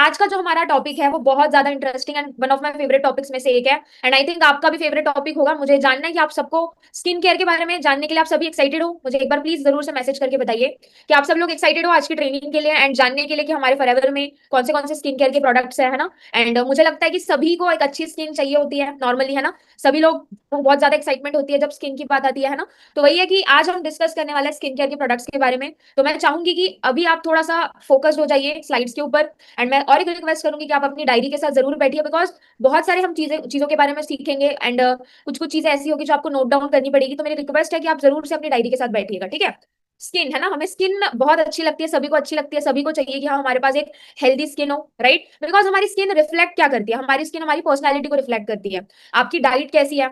आज का जो हमारा टॉपिक है वो बहुत ज्यादा interesting and one of my favourite topics में से एक है। एंड आई थिंक आपका भी फेवरेट टॉपिक होगा। मुझे जानना है कि आप सबको स्किन केयर के बारे में जानने के लिए आप सभी एक्साइटेड हो। मुझे एक बार प्लीज जरूर से मैसेज करके बताइए कि आप सब लोग एक्साइटेड हो आज की ट्रेनिंग के लिए एंड जानने के लिए कि हमारे फॉरएवर में कौन से स्किन केयर के प्रोडक्ट्स है ना। एंड मुझे लगता है कि सभी को एक अच्छी स्किन चाहिए होती है नॉर्मली, है ना। सभी लोग को बहुत ज्यादा एक्साइटमेंट होती है जब स्किन की बात आती है ना। तो वही है कि आज हम डिस्कस करने वाले हैं स्किन केयर के प्रोडक्ट्स के बारे में। तो मैं चाहूंगी कि अभी आप थोड़ा सा फोकस्ड हो जाइए स्लाइड्स के ऊपर। एंड मैं और एक रिक्वेस्ट करूंगी कि आप अपनी डायरी के साथ जरूर बैठिए, बिकॉज बहुत सारे हम चीजों के बारे में सीखेंगे एंड कुछ कुछ चीजें ऐसी होगी जो आपको नोट डाउन करनी पड़ेगी। तो मेरी रिक्वेस्ट है कि आप जरूर से अपनी डायरी के साथ बैठिएगा, ठीक है। स्किन है ना, हमें स्किन बहुत अच्छी लगती है, सभी को अच्छी लगती है, सभी को चाहिए कि हाँ हमारे पास एक हेल्दी स्किन हो, राइट। बिकॉज हमारी स्किन रिफ्लेक्ट क्या करती है, हमारी स्किन हमारी पर्सनैलिटी को रिफ्लेक्ट करती है। आपकी डाइट कैसी है,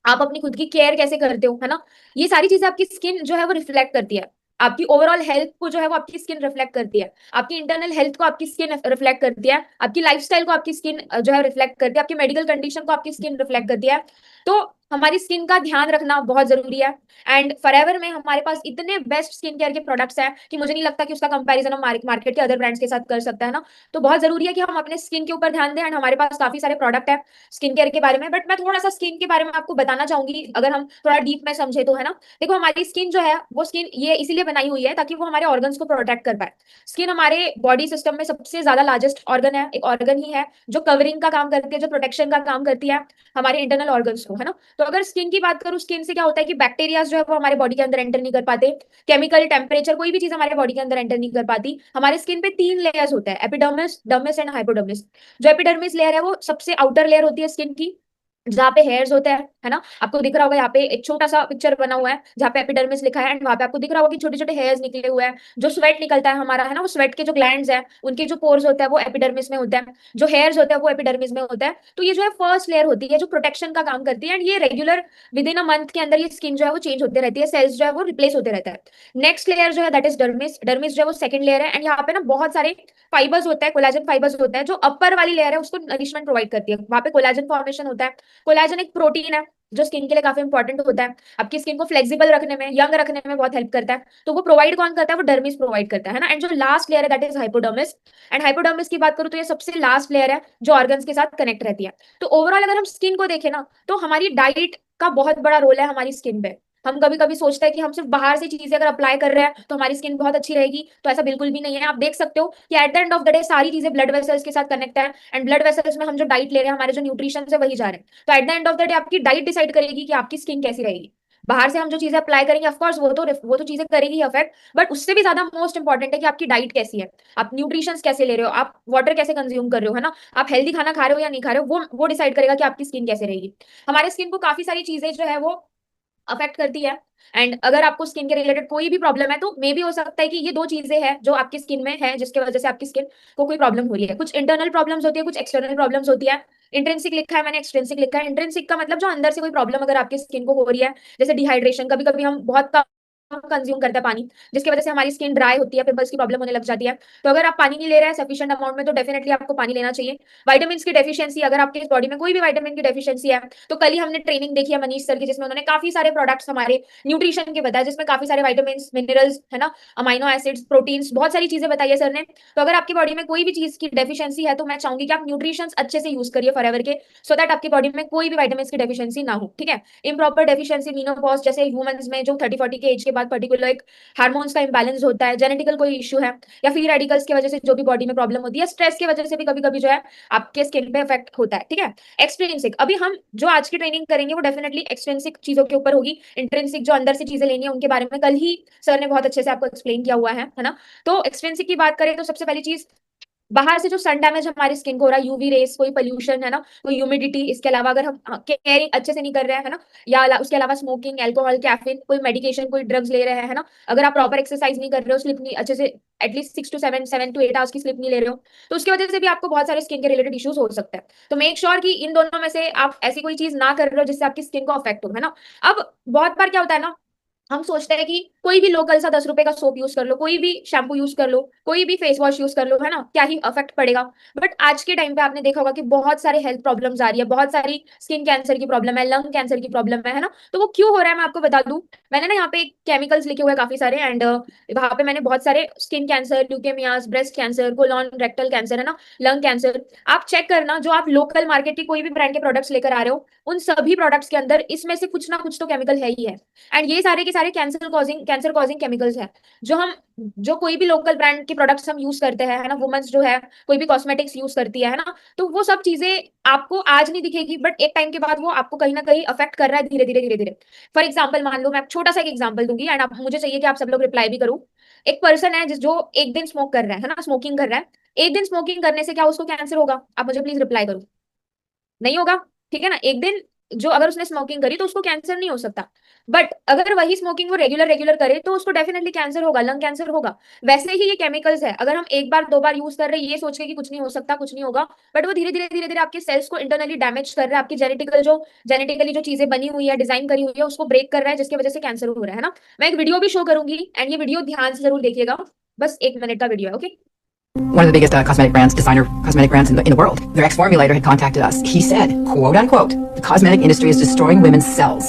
आप अपनी खुद की केयर कैसे करते हो, है ना। ये सारी चीजें आपकी स्किन जो है वो रिफ्लेक्ट करती है। आपकी ओवरऑल हेल्थ को जो है वो आपकी स्किन रिफ्लेक्ट करती है। आपकी इंटरनल हेल्थ को आपकी स्किन रिफ्लेक्ट करती है। आपकी लाइफस्टाइल को आपकी स्किन जो है रिफ्लेक्ट करती है। आपकी मेडिकल कंडीशन को आपकी स्किन रिफ्लेक्ट करती है। तो हमारी स्किन का ध्यान रखना बहुत जरूरी है। एंड फॉरएवर में हमारे पास इतने बेस्ट स्किन केयर के प्रोडक्ट्स हैं कि मुझे नहीं लगता कि उसका कंपैरिजन हम मार्केट के अदर ब्रांड्स के साथ कर सकते हैं ना। तो बहुत जरूरी है कि हम अपने स्किन के ऊपर ध्यान दें। एंड हमारे पास काफी सारे प्रोडक्ट है स्किन केयर के बारे में, बट मैं थोड़ा सा स्किन के बारे में आपको बताना चाहूंगी अगर हम थोड़ा डीप में समझे तो, है ना। देखो हमारी स्किन जो है वो स्किन ये इसीलिए बनाई हुई है ताकि वो हमारे ऑर्गन्स को प्रोटेक्ट कर पाए। स्किन हमारे बॉडी सिस्टम में सबसे ज्यादा लार्जेस्ट ऑर्गन है, एक ऑर्गन ही है जो कवरिंग का काम करती है, जो प्रोटेक्शन का काम करती है हमारे इंटरनल ऑर्गन्स को, है ना। तो अगर स्किन की बात करूं, स्किन से क्या होता है कि बैक्टीरिया जो है वो हमारे बॉडी के अंदर एंटर नहीं कर पाते। केमिकल, टेम्परेचर, कोई भी चीज हमारे बॉडी के अंदर एंटर नहीं कर पाती। हमारे स्किन पे तीन लेयर्स होते हैं, एपिडर्मिस, डर्मिस एंड हाइपोडर्मिस। जो एपिडर्मिस लेयर है वो सबसे आउटर लेयर होती है स्किन की, जहाँ पे हेयर्स होते हैं, है ना। आपको दिख रहा होगा यहाँ पे एक छोटा सा पिक्चर बना हुआ है जहाँ पे एपिडर्मिस लिखा है, एंड वहाँ पे आपको दिख रहा होगा कि छोटे छोटे हेयर्स निकले हुए हैं। जो स्वेट निकलता है हमारा, है ना, वो स्वेट के जो ग्लैंड्स हैं उनके जो पोर्स होते हैं वो एपिडर्मिस में होते हैं। जो हेयर्स होते हैं वो एपिडर्मिस में होता है। तो ये जो है फर्स्ट लेयर होती है जो प्रोटेक्शन का काम करती है। एंड ये regular with in a month के अंदर ये स्किन जो है वो चेंज होती रहती है, सेल्स जो है वो रिप्लेस होते रहता है। नेक्स्ट लेयर जो है दैट इज डर्मिस। डर्मिस जो है वो सेकंड लेयर है। एंड यहाँ पे ना बहुत सारे फाइबर्स होता है, कोलाजन फाइबर्स होता है। जो अपर वाली लेयर है उसको नरिशमेंट प्रोवाइड करती है, वहां पे कोलाजन फॉर्मेशन होता है। कोलाजन एक प्रोटीन है जो स्किन के लिए काफी इंपॉर्टेंट होता है, आपकी स्किन को फ्लेक्सिबल रखने में, यंग रखने में बहुत हेल्प करता है। तो वो प्रोवाइड कौन करता है, वो डर्मिस प्रोवाइड करता है ना। एंड जो लास्ट लेयर है that is hypodermis. And hypodermis की बात करूं तो ये सबसे लास्ट लेयर है जो ऑर्गन्स के साथ कनेक्ट रहती है। तो ओवरऑल अगर हम स्किन को देखें ना तो हमारी डाइट का बहुत बड़ा रोल है हमारी स्किन पे। हम कभी कभी सोचते हैं कि हम सिर्फ बाहर से चीजें अगर अप्लाई कर रहे हैं तो हमारी स्किन बहुत अच्छी रहेगी, तो ऐसा बिल्कुल भी नहीं है। आप देख सकते हो कि at the end of the day सारी चीजें ब्लड वेसल्स के साथ कनेक्ट है। एंड ब्लड वेसल्स में हम जो डाइट ले रहे हैं, हमारे जो न्यूट्रिशन है वही जा रहे हैं। तो at the end of the day आपकी डाइट डिसाइड करेगी कि आपकी स्किन कैसी रहेगी। बाहर से हम जो चीजें अप्लाई करेंगे ऑफकोर्स वो तो चीजें करेगी अफेक्ट, बट उससे भी ज्यादा मोस्ट इंपॉर्टेंट है कि आपकी डाइट कैसी है, आप न्यूट्रिशन कैसे ले रहे हो, आप वाटर कैसे कंज्यूम कर रहे हो, है ना। आप हेल्दी खाना खा रहे हो या नहीं खा रहे हो, वो डिसाइड करेगा कि आपकी स्किन कैसे रहेगी। हमारे स्किन को काफी सारी चीजें जो है वो अफेक्ट करती है। एंड अगर आपको स्किन के रिलेटेड कोई भी प्रॉब्लम है तो मे भी हो सकता है कि ये दो चीजें हैं जो आपकी स्किन में है जिसकी वजह से आपकी स्किन को कोई प्रॉब्लम हो रही है। कुछ इंटरनल प्रॉब्लम्स होती है, कुछ एक्सटर्नल प्रॉब्लम्स होती है। इंट्रिंसिक लिखा है मैंने, एक्सट्रिंसिक लिखा है। इंट्रिंसिक का मतलब जो अंदर से कोई प्रॉब्लम अगर आपकी स्किन को हो रही है, जैसे डिहाइड्रेशन, कभी कभी हम बहुत कम कंज्यूम करते हैं पानी, जिसकी वजह से हमारी स्किन ड्राई होती है, पिंपल्स की प्रॉब्लम होने लग जाती है। तो अगर आप पानी नहीं ले रहे हैं सफिशिएंट अमाउंट में तो डेफिनेटली आपको पानी लेना चाहिए। विटामिन की डेफिशिएंसी, अगर आपके इस बॉडी में कोई भी विटामिन की डेफिशिएंसी है, तो कल ही हमने ट्रेनिंग देखी है मनीष सर की जिसमें उन्होंने काफी सारे प्रोडक्ट्स हमारे न्यूट्रिशन के बताया, जिसमें काफी सारे विटामिन, मिनरल्स, है ना, अमाइनो एसिड्स, प्रोटीन्स, बहुत सारी चीजें बताई है सर ने। तो अगर आपकी बॉडी में कोई भी चीज की डेफिशिएंसी है तो मैं चाहूंगी कि आप न्यूट्रिशन अच्छे से यूज करिए फॉरएवर के, सो दैट आपकी बॉडी में कोई भी विटामिन की डेफिशिएंसी ना हो, ठीक है। इम्प्रॉपर डेफिशिएंसी मीनोपॉज, जैसे ह्यूमंस में जो 30-40 के एज के बाद पर्टिकुलर एक हार्मोन्स का इंबैलेंस होता है, जेनेटिकल कोई इश्यू है, या फ्री रेडिकल्स की वजह से जो भी बॉडी में प्रॉब्लम होती है, स्ट्रेस की वजह से भी कभी कभी जो है आपके स्किन पे इफेक्ट होता है, ठीक है। एक्सट्रिंसिक, अभी हम जो आज की ट्रेनिंग करेंगे वो डेफिनेटली एक्सट्रिंसिक चीजों के ऊपर होगी। इंट्रिंसिक जो अंदर से चीजें लेनी है उनके बारे में कल ही सर ने बहुत अच्छे से आपको एक्सप्लेन किया हुआ है ना। तो एक्सट्रिंसिक की बात करें तो सबसे पहली चीज, बाहर से जो सन डैमेज हमारी स्किन को हो रहा है, यूवी रेस, कोई पोल्यूशन, है ना, कोई ह्यूमिडिटी, इसके अलावा अगर हम केयरिंग अच्छे से नहीं कर रहे हैं, है ना, या उसके अलावा स्मोकिंग, एल्कोहल, कैफीन, कोई मेडिकेशन, कोई ड्रग्स ले रहे हैं, है ना, अगर आप प्रॉपर एक्सरसाइज नहीं कर रहे हो, स्लिप नहीं अच्छे से, एटलीस्ट 6 to 7, 7 to 8 आवर्स की स्लिप नहीं ले रहे हो, तो उसकी वजह से भी आपको बहुत सारे स्किन के रिलेटेड इश्यूज हो सकते हैं। तो मेक श्योर कि इन दोनों में से आप ऐसी कोई चीज ना कर रहे हो जिससे आपकी स्किन को अफेक्ट हो, है ना। अब बहुत बार क्या होता है ना, हम सोचते हैं कि कोई भी लोकल सा 10 रुपए का सोप यूज कर लो, कोई भी शैम्पू यूज कर लो, कोई भी फेस वॉश यूज कर लो, है ना, क्या ही इफेक्ट पड़ेगा। बट आज के टाइम पे आपने देखा होगा कि बहुत सारे हेल्थ प्रॉब्लम्स आ रही है, बहुत सारी स्किन कैंसर की प्रॉब्लम है, लंग कैंसर की प्रॉब्लम है ना। तो वो क्यों हो रहा है मैं आपको बता दूं। मैंने ना यहाँ पे केमिकल्स लिखे हुए हैं काफी सारे, एंड वहां पे मैंने बहुत सारे skin cancer, leukaemias, breast cancer, colon rectal cancer, है ना, लंग कैंसर, आप चेक करना। जो आप लोकल मार्केट की कोई भी ब्रांड के प्रोडक्ट्स लेकर आ रहे हो, उन सभी प्रोडक्ट्स के अंदर इसमें से कुछ ना कुछ तो केमिकल है ही है। एंड ये सारे के सारे कैंसर कॉजिंग केमिकल्स है। जो कोई भी लोकल ब्रांड के प्रोडक्ट्स हम यूज करते हैं, है ना, वुमेन्स जो है कोई भी कॉस्मेटिक्स यूज करती है ना, तो वो सब चीजें आपको आज नहीं दिखेगी, बट एक टाइम के बाद वो आपको कहीं ना कहीं अफेक्ट कर रहा है, धीरे धीरे धीरे धीरे। फॉर एग्जाम्पल मान लो, मैं छोटा सा एक एग्जाम्पल दूंगी, एंड आप मुझे चाहिए कि आप सब लोग रिप्लाई भी करो। एक पर्सन है जिस जो एक दिन स्मोक कर रहा है ना, स्मोकिंग कर रहा है। एक दिन स्मोकिंग करने से क्या उसको कैंसर होगा? आप मुझे प्लीज रिप्लाई करो। नहीं होगा। ठीक है ना, एक दिन जो अगर उसने स्मोकिंग करी तो उसको कैंसर नहीं हो सकता। बट अगर वही स्मोकिंग वो रेगुलर रेगुलर करे तो उसको डेफिनेटली कैंसर होगा, लंग कैंसर होगा। वैसे ही ये केमिकल्स है, अगर हम एक बार दो बार यूज कर रहे हैं ये सोच के कि कुछ नहीं हो सकता, कुछ नहीं होगा, बट वो धीरे धीरे आपके सेल्स को इंटरनली डैमेज कर रहा है, आपकी जेनेटिकली जो चीजें बनी हुई है, डिजाइन करी हुई है, उसको ब्रेक कर रहा है, जिसकी वजह से कैंसर हो रहा है ना। मैं एक वीडियो भी शो करूंगी, एंड ये वीडियो ध्यान से जरूर देखिएगा। बस 1 मिनट का वीडियो है, okay. One of the biggest cosmetic brands, designer cosmetic brands in the world, their ex-formulator had contacted us. He said, quote unquote, the cosmetic industry is destroying women's cells.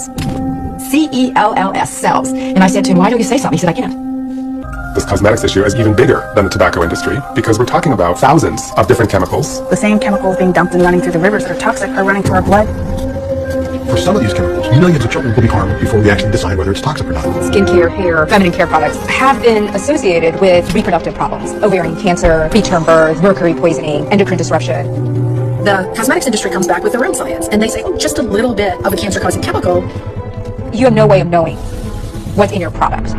cells, cells. And I said to him, why don't you say something? He said, I can't. This cosmetics issue is even bigger than the tobacco industry because we're talking about thousands of different chemicals. The same chemicals being dumped and running through the rivers that are toxic are running through our blood. For some of these chemicals, millions of children will be harmed before we actually decide whether it's toxic or not. Skincare, hair, feminine care products have been associated with reproductive problems. Ovarian cancer, preterm birth, mercury poisoning, endocrine disruption. The cosmetics industry comes back with their own science, and they say, oh, just a little bit of a cancer-causing chemical. You have no way of knowing what's in your product.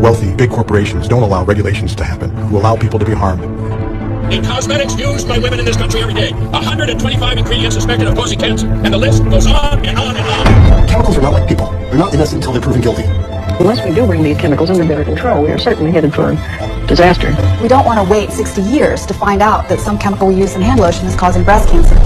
Wealthy, big corporations don't allow regulations to happen, who allow people to be harmed. In cosmetics used by women in this country every day, 125 ingredients suspected of causing cancer, and the list goes on and on and on. Chemicals are not like people. They're not innocent until they're proven guilty. Unless we do bring these chemicals under better control, we are certainly headed for disaster. We don't want to wait 60 years to find out that some chemical we use in hand lotion is causing breast cancer.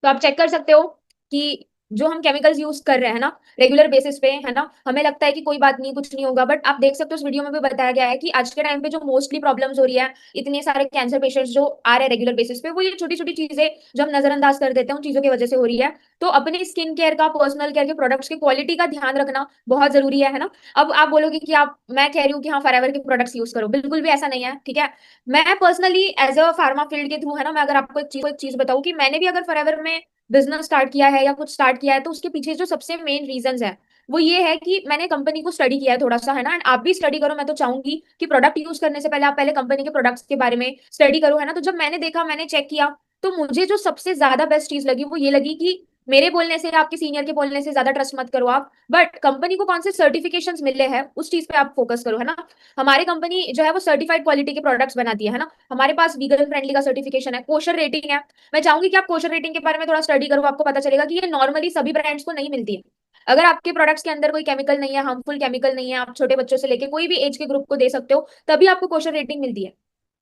तो आप check कर सकते हो कि जो हम chemicals use कर रहे हैं ना रेगुलर बेसिस पे, है ना, हमें लगता है कि कोई बात नहीं, कुछ नहीं होगा, बट आप देख सकते हो उस वीडियो में भी बताया गया है कि आज के टाइम पे जो मोस्टली प्रॉब्लम्स हो रही है, इतने सारे कैंसर पेशेंट्स जो आ रहे हैं रेगुलर बेसिस पे, वो ये छोटी छोटी चीजें जो हम नजरअंदाज कर देते हैं उन चीजों की वजह से हो रही है। तो अपने स्किन केयर का, पर्सनल केयर के प्रोडक्ट्स की क्वालिटी का ध्यान रखना बहुत जरूरी है ना। अब आप बोलोगे कि आप, मैं कह रही हूँ कि हाँ फॉरएवर के प्रोडक्ट्स यूज करो, बिल्कुल भी ऐसा नहीं है, ठीक है। मैं personally as a pharma field के थ्रू, है ना, मैं अगर आपको एक चीज बताऊँ कि मैंने भी अगर फॉरएवर में बिजनेस स्टार्ट किया है या कुछ स्टार्ट किया है, तो उसके पीछे जो सबसे मेन रीजंस है वो ये है कि मैंने कंपनी को स्टडी किया है थोड़ा सा, है ना, एंड आप भी स्टडी करो। मैं तो चाहूंगी कि प्रोडक्ट यूज करने से पहले आप पहले कंपनी के प्रोडक्ट्स के बारे में स्टडी करो, है ना। तो जब मैंने देखा, मैंने चेक किया, तो मुझे जो सबसे ज्यादा बेस्ट चीज लगी वो ये लगी कि मेरे बोलने से या आपके सीनियर के बोलने से ज्यादा ट्रस्ट मत करो आप, बट कंपनी को कौन से सर्टिफिकेशंस मिले हैं उस चीज पे आप फोकस करो, है ना। हमारी कंपनी जो है वो सर्टिफाइड क्वालिटी के प्रोडक्ट्स बनाती है ना। हमारे पास वीगन फ्रेंडली का सर्टिफिकेशन है, कोशर रेटिंग है। मैं चाहूंगी कि आप कोशर रेटिंग के बारे में थोड़ा स्टडी करो, आपको पता चलेगा कि ये नॉर्मली सभी ब्रांड्स को नहीं मिलती है। अगर आपके प्रोडक्ट्स के अंदर कोई केमिकल नहीं है, हार्मफुल केमिकल नहीं है, आप छोटे बच्चों से लेके कोई भी एज के ग्रुप को दे सकते हो, तभी आपको कोशर रेटिंग मिलती है।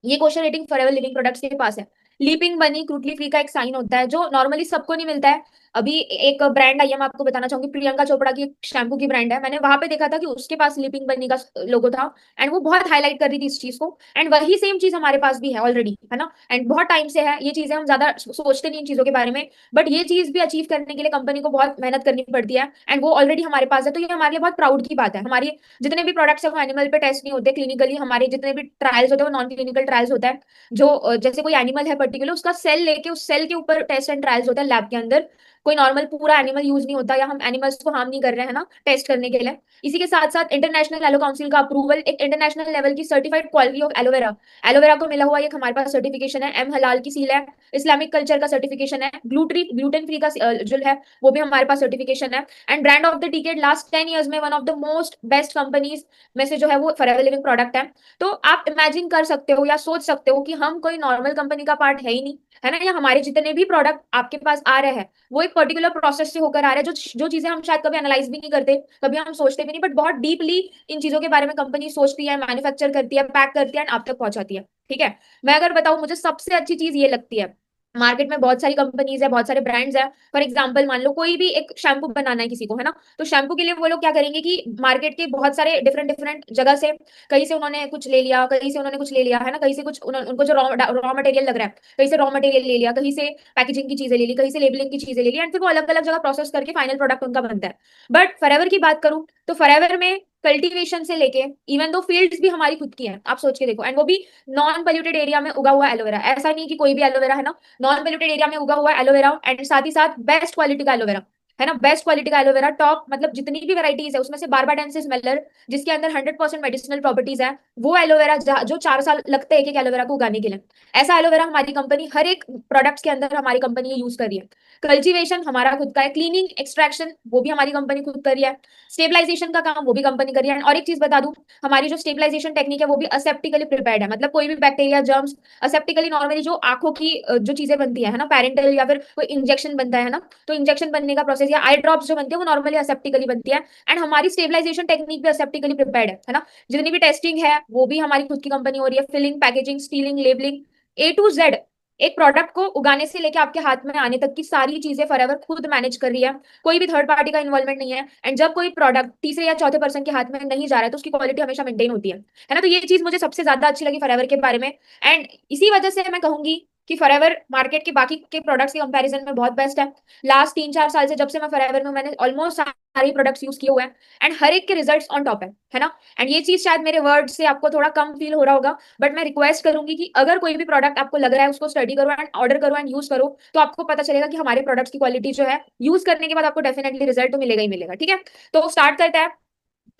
ये kosher rating forever living products के पास है। लीपिंग बनी क्रूटली फ्री का एक साइन होता है जो नॉर्मली सबको नहीं मिलता है। अभी एक ब्रांड आई है, मैं आपको बताना चाहूंगी, प्रियंका चोपड़ा की शैम्पू की ब्रांड है। मैंने वहां पे देखा था कि उसके पास लीपिंग बनी का लोगो था, एंड वो बहुत हाईलाइट कर रही थी इस चीज को। एंड वही सेम चीज हमारे पास भी है ऑलरेडी, है ना, एंड बहुत टाइम से है। ये चीजें हम ज्यादा सोचते नहीं इन चीजों के बारे में, बट ये चीज भी अचीव करने के लिए कंपनी को बहुत मेहनत करनी पड़ती है, एंड वो ऑलरेडी हमारे पास है। तो ये हमारे लिए बहुत प्राउड की बात है। हमारी जितने भी प्रोडक्ट्स है वो एनिमल पे टेस्ट नहीं होते क्लिनिकली, हमारे जितने भी ट्रायल्स होते हैं वो नॉन क्लिनिकल ट्रायल्स होता है। जो जैसे कोई एनिमल है पर्टिकुलर, उसका सेल लेके उस सेल के ऊपर टेस्ट एंड ट्रायल्स होता है लैब के अंदर। कोई नॉर्मल पूरा एनिमल यूज नहीं होता, या हम एनिमल्स को हार्म नहीं कर रहे हैं ना टेस्ट करने के लिए। इसी के साथ साथ इंटरनेशनल एलो काउंसिल का अप्रूवल, एक इंटरनेशनल लेवल की certified quality of aloe vera, aloe vera को मिला हुआ एक हमारे पास सर्टिफिकेशन है। एम हलाल की सील है, इस्लामिक कल्चर का सर्टिफिकेशन है, ग्लूटेन फ्री का जो है वो भी हमारे पास सर्टिफिकेशन है। And brand of the decade last 10 years में one of the most best companies में से जो है वो फॉरएवर लिविंग प्रोडक्ट है। तो आप इमेजिन कर सकते हो या सोच सकते हो कि हम कोई नॉर्मल कंपनी का पार्ट है ही नहीं, है ना। या हमारे जितने भी प्रोडक्ट आपके पास आ रहे हैं वो एक पर्टिकुलर प्रोसेस से होकर आ रहे हैं, जो चीजें हम शायद कभी एनालाइज भी नहीं करते, कभी हम सोचते भी नहीं, बट बहुत डीपली इन चीजों के बारे में कंपनी सोचती है, मैन्युफैक्चर करती है, पैक करती है एंड आप तक पहुंचाती है। ठीक है, मैं अगर बताऊं, मुझे सबसे अच्छी चीज ये लगती है मार्केट में बहुत सारी कंपनीज है, बहुत सारे ब्रांड्स है। फॉर एग्जांपल मान लो कोई भी एक शैम्पू बनाना है किसी को, है ना, तो शैम्पू के लिए वो लोग क्या करेंगे कि मार्केट के बहुत सारे डिफरेंट डिफरेंट जगह से, कहीं से उन्होंने कुछ ले लिया, कहीं से उन्होंने कुछ ले लिया, है ना, कहीं से कुछ उनको जो रॉ मटेरियल लग रहा है, कहीं से रॉ मटेरियल ले लिया, कहीं से पैकेजिंग की चीजें ले ली, कहीं से लेबलिंग की चीजें ले ली, एंड फिर वो अलग अलग जगह प्रोसेस करके फाइनल प्रोडक्ट उनका बनता है। बट फॉरएवर की बात करूं तो फॉरएवर में कल्टीवेशन से लेके, इवन दो फील्ड्स भी हमारी खुद की है, आप सोच के देखो, एंड वो भी नॉन पोल्यूटेड एरिया में उगा हुआ एलोवेरा, ऐसा नहीं कि कोई भी एलोवेरा, है ना, नॉन पोल्यूटेड एरिया में उगा हुआ एलोवेरा, एंड साथ ही साथ बेस्ट क्वालिटी का एलोवेरा, है ना, बेस्ट क्वालिटी का एलोवेरा, टॉप, मतलब जितनी भी वैरायटीज है उसमें से बारबाडेंसिस मेलर, जिसके अंदर 100% मेडिसिनल प्रॉपर्टीज है, वो एलोवेरा जो 4 साल लगते हैं एक एक एलोवेरा को उगाने के लिए, ऐसा एलोवेरा हमारी कंपनी हर एक प्रोडक्ट्स के अंदर हमारी कंपनी यूज कर रही है। कल्टीवेशन हमारा खुद का है, क्लीनिंग एक्सट्रैक्शन वो भी हमारी कंपनी खुद कर रही है, स्टेबलाइजेशन का काम वो भी कंपनी कर रही है। और एक चीज बता दूं, हमारी जो स्टेबलाइजेशन टेक्निक है वो भी असेप्टिकली प्रिपेयर्ड है, मतलब कोई भी बैक्टीरिया जर्म्स असेप्टिकली, नॉर्मली जो आंखों की जो चीजें बनती है ना, पैरेंटल या फिर कोई इंजेक्शन बनता है ना, तो इंजेक्शन बनने का प्रोसेस या आई ड्रॉप्स जो बनती है वो नॉर्मली असेप्टिकली बनती है, एंड हमारी स्टेबलाइजेशन टेक्निक भी असेप्टिकली प्रिपेयर्ड है ना। जितनी भी टेस्टिंग है वो भी हमारी खुद की कंपनी हो रही है, filling, packaging, sealing, labelling, A to Z, एक प्रोडक्ट को उगाने से लेके आपके हाथ में आने तक की सारी चीजें फॉरएवर खुद मैनेज कर रही है, कोई भी थर्ड पार्टी का इन्वॉल्वमेंट नहीं है। एंड जब कोई प्रोडक्ट तीसरे या चौथे पर्सन के हाथ में नहीं जा रहा है तो उसकी क्वालिटी हमेशा मेंटेन होती है ना, तो ये चीज मुझे सबसे ज्यादा अच्छी लगी फॉरएवर के बारे में। एंड इसी वजह से मैं कहूंगी कि फॉरएवर मार्केट के बाकी के प्रोडक्ट्स के कंपैरिजन में बहुत बेस्ट है। लास्ट 3-4 साल से जब से मैं फॉरएवर में, मैंने ऑलमोस्ट सारे प्रोडक्ट्स यूज किए हुए हैं, एंड हर एक के रिजल्ट्स ऑन टॉप है ना। एंड ये चीज शायद मेरे वर्ड से आपको थोड़ा कम फील हो रहा होगा, बट मैं रिक्वेस्ट करूंगी कि अगर कोई भी प्रोडक्ट आपको लग रहा है उसको स्टडी करो एंड ऑर्डर करो एंड यूज करो, तो आपको पता चलेगा कि हमारे प्रोडक्ट्स की क्वालिटी जो है यूज करने के बाद आपको डेफिनेटली रिजल्ट तो मिलेगा ही मिलेगा। ठीक है, तो स्टार्ट करते हैं।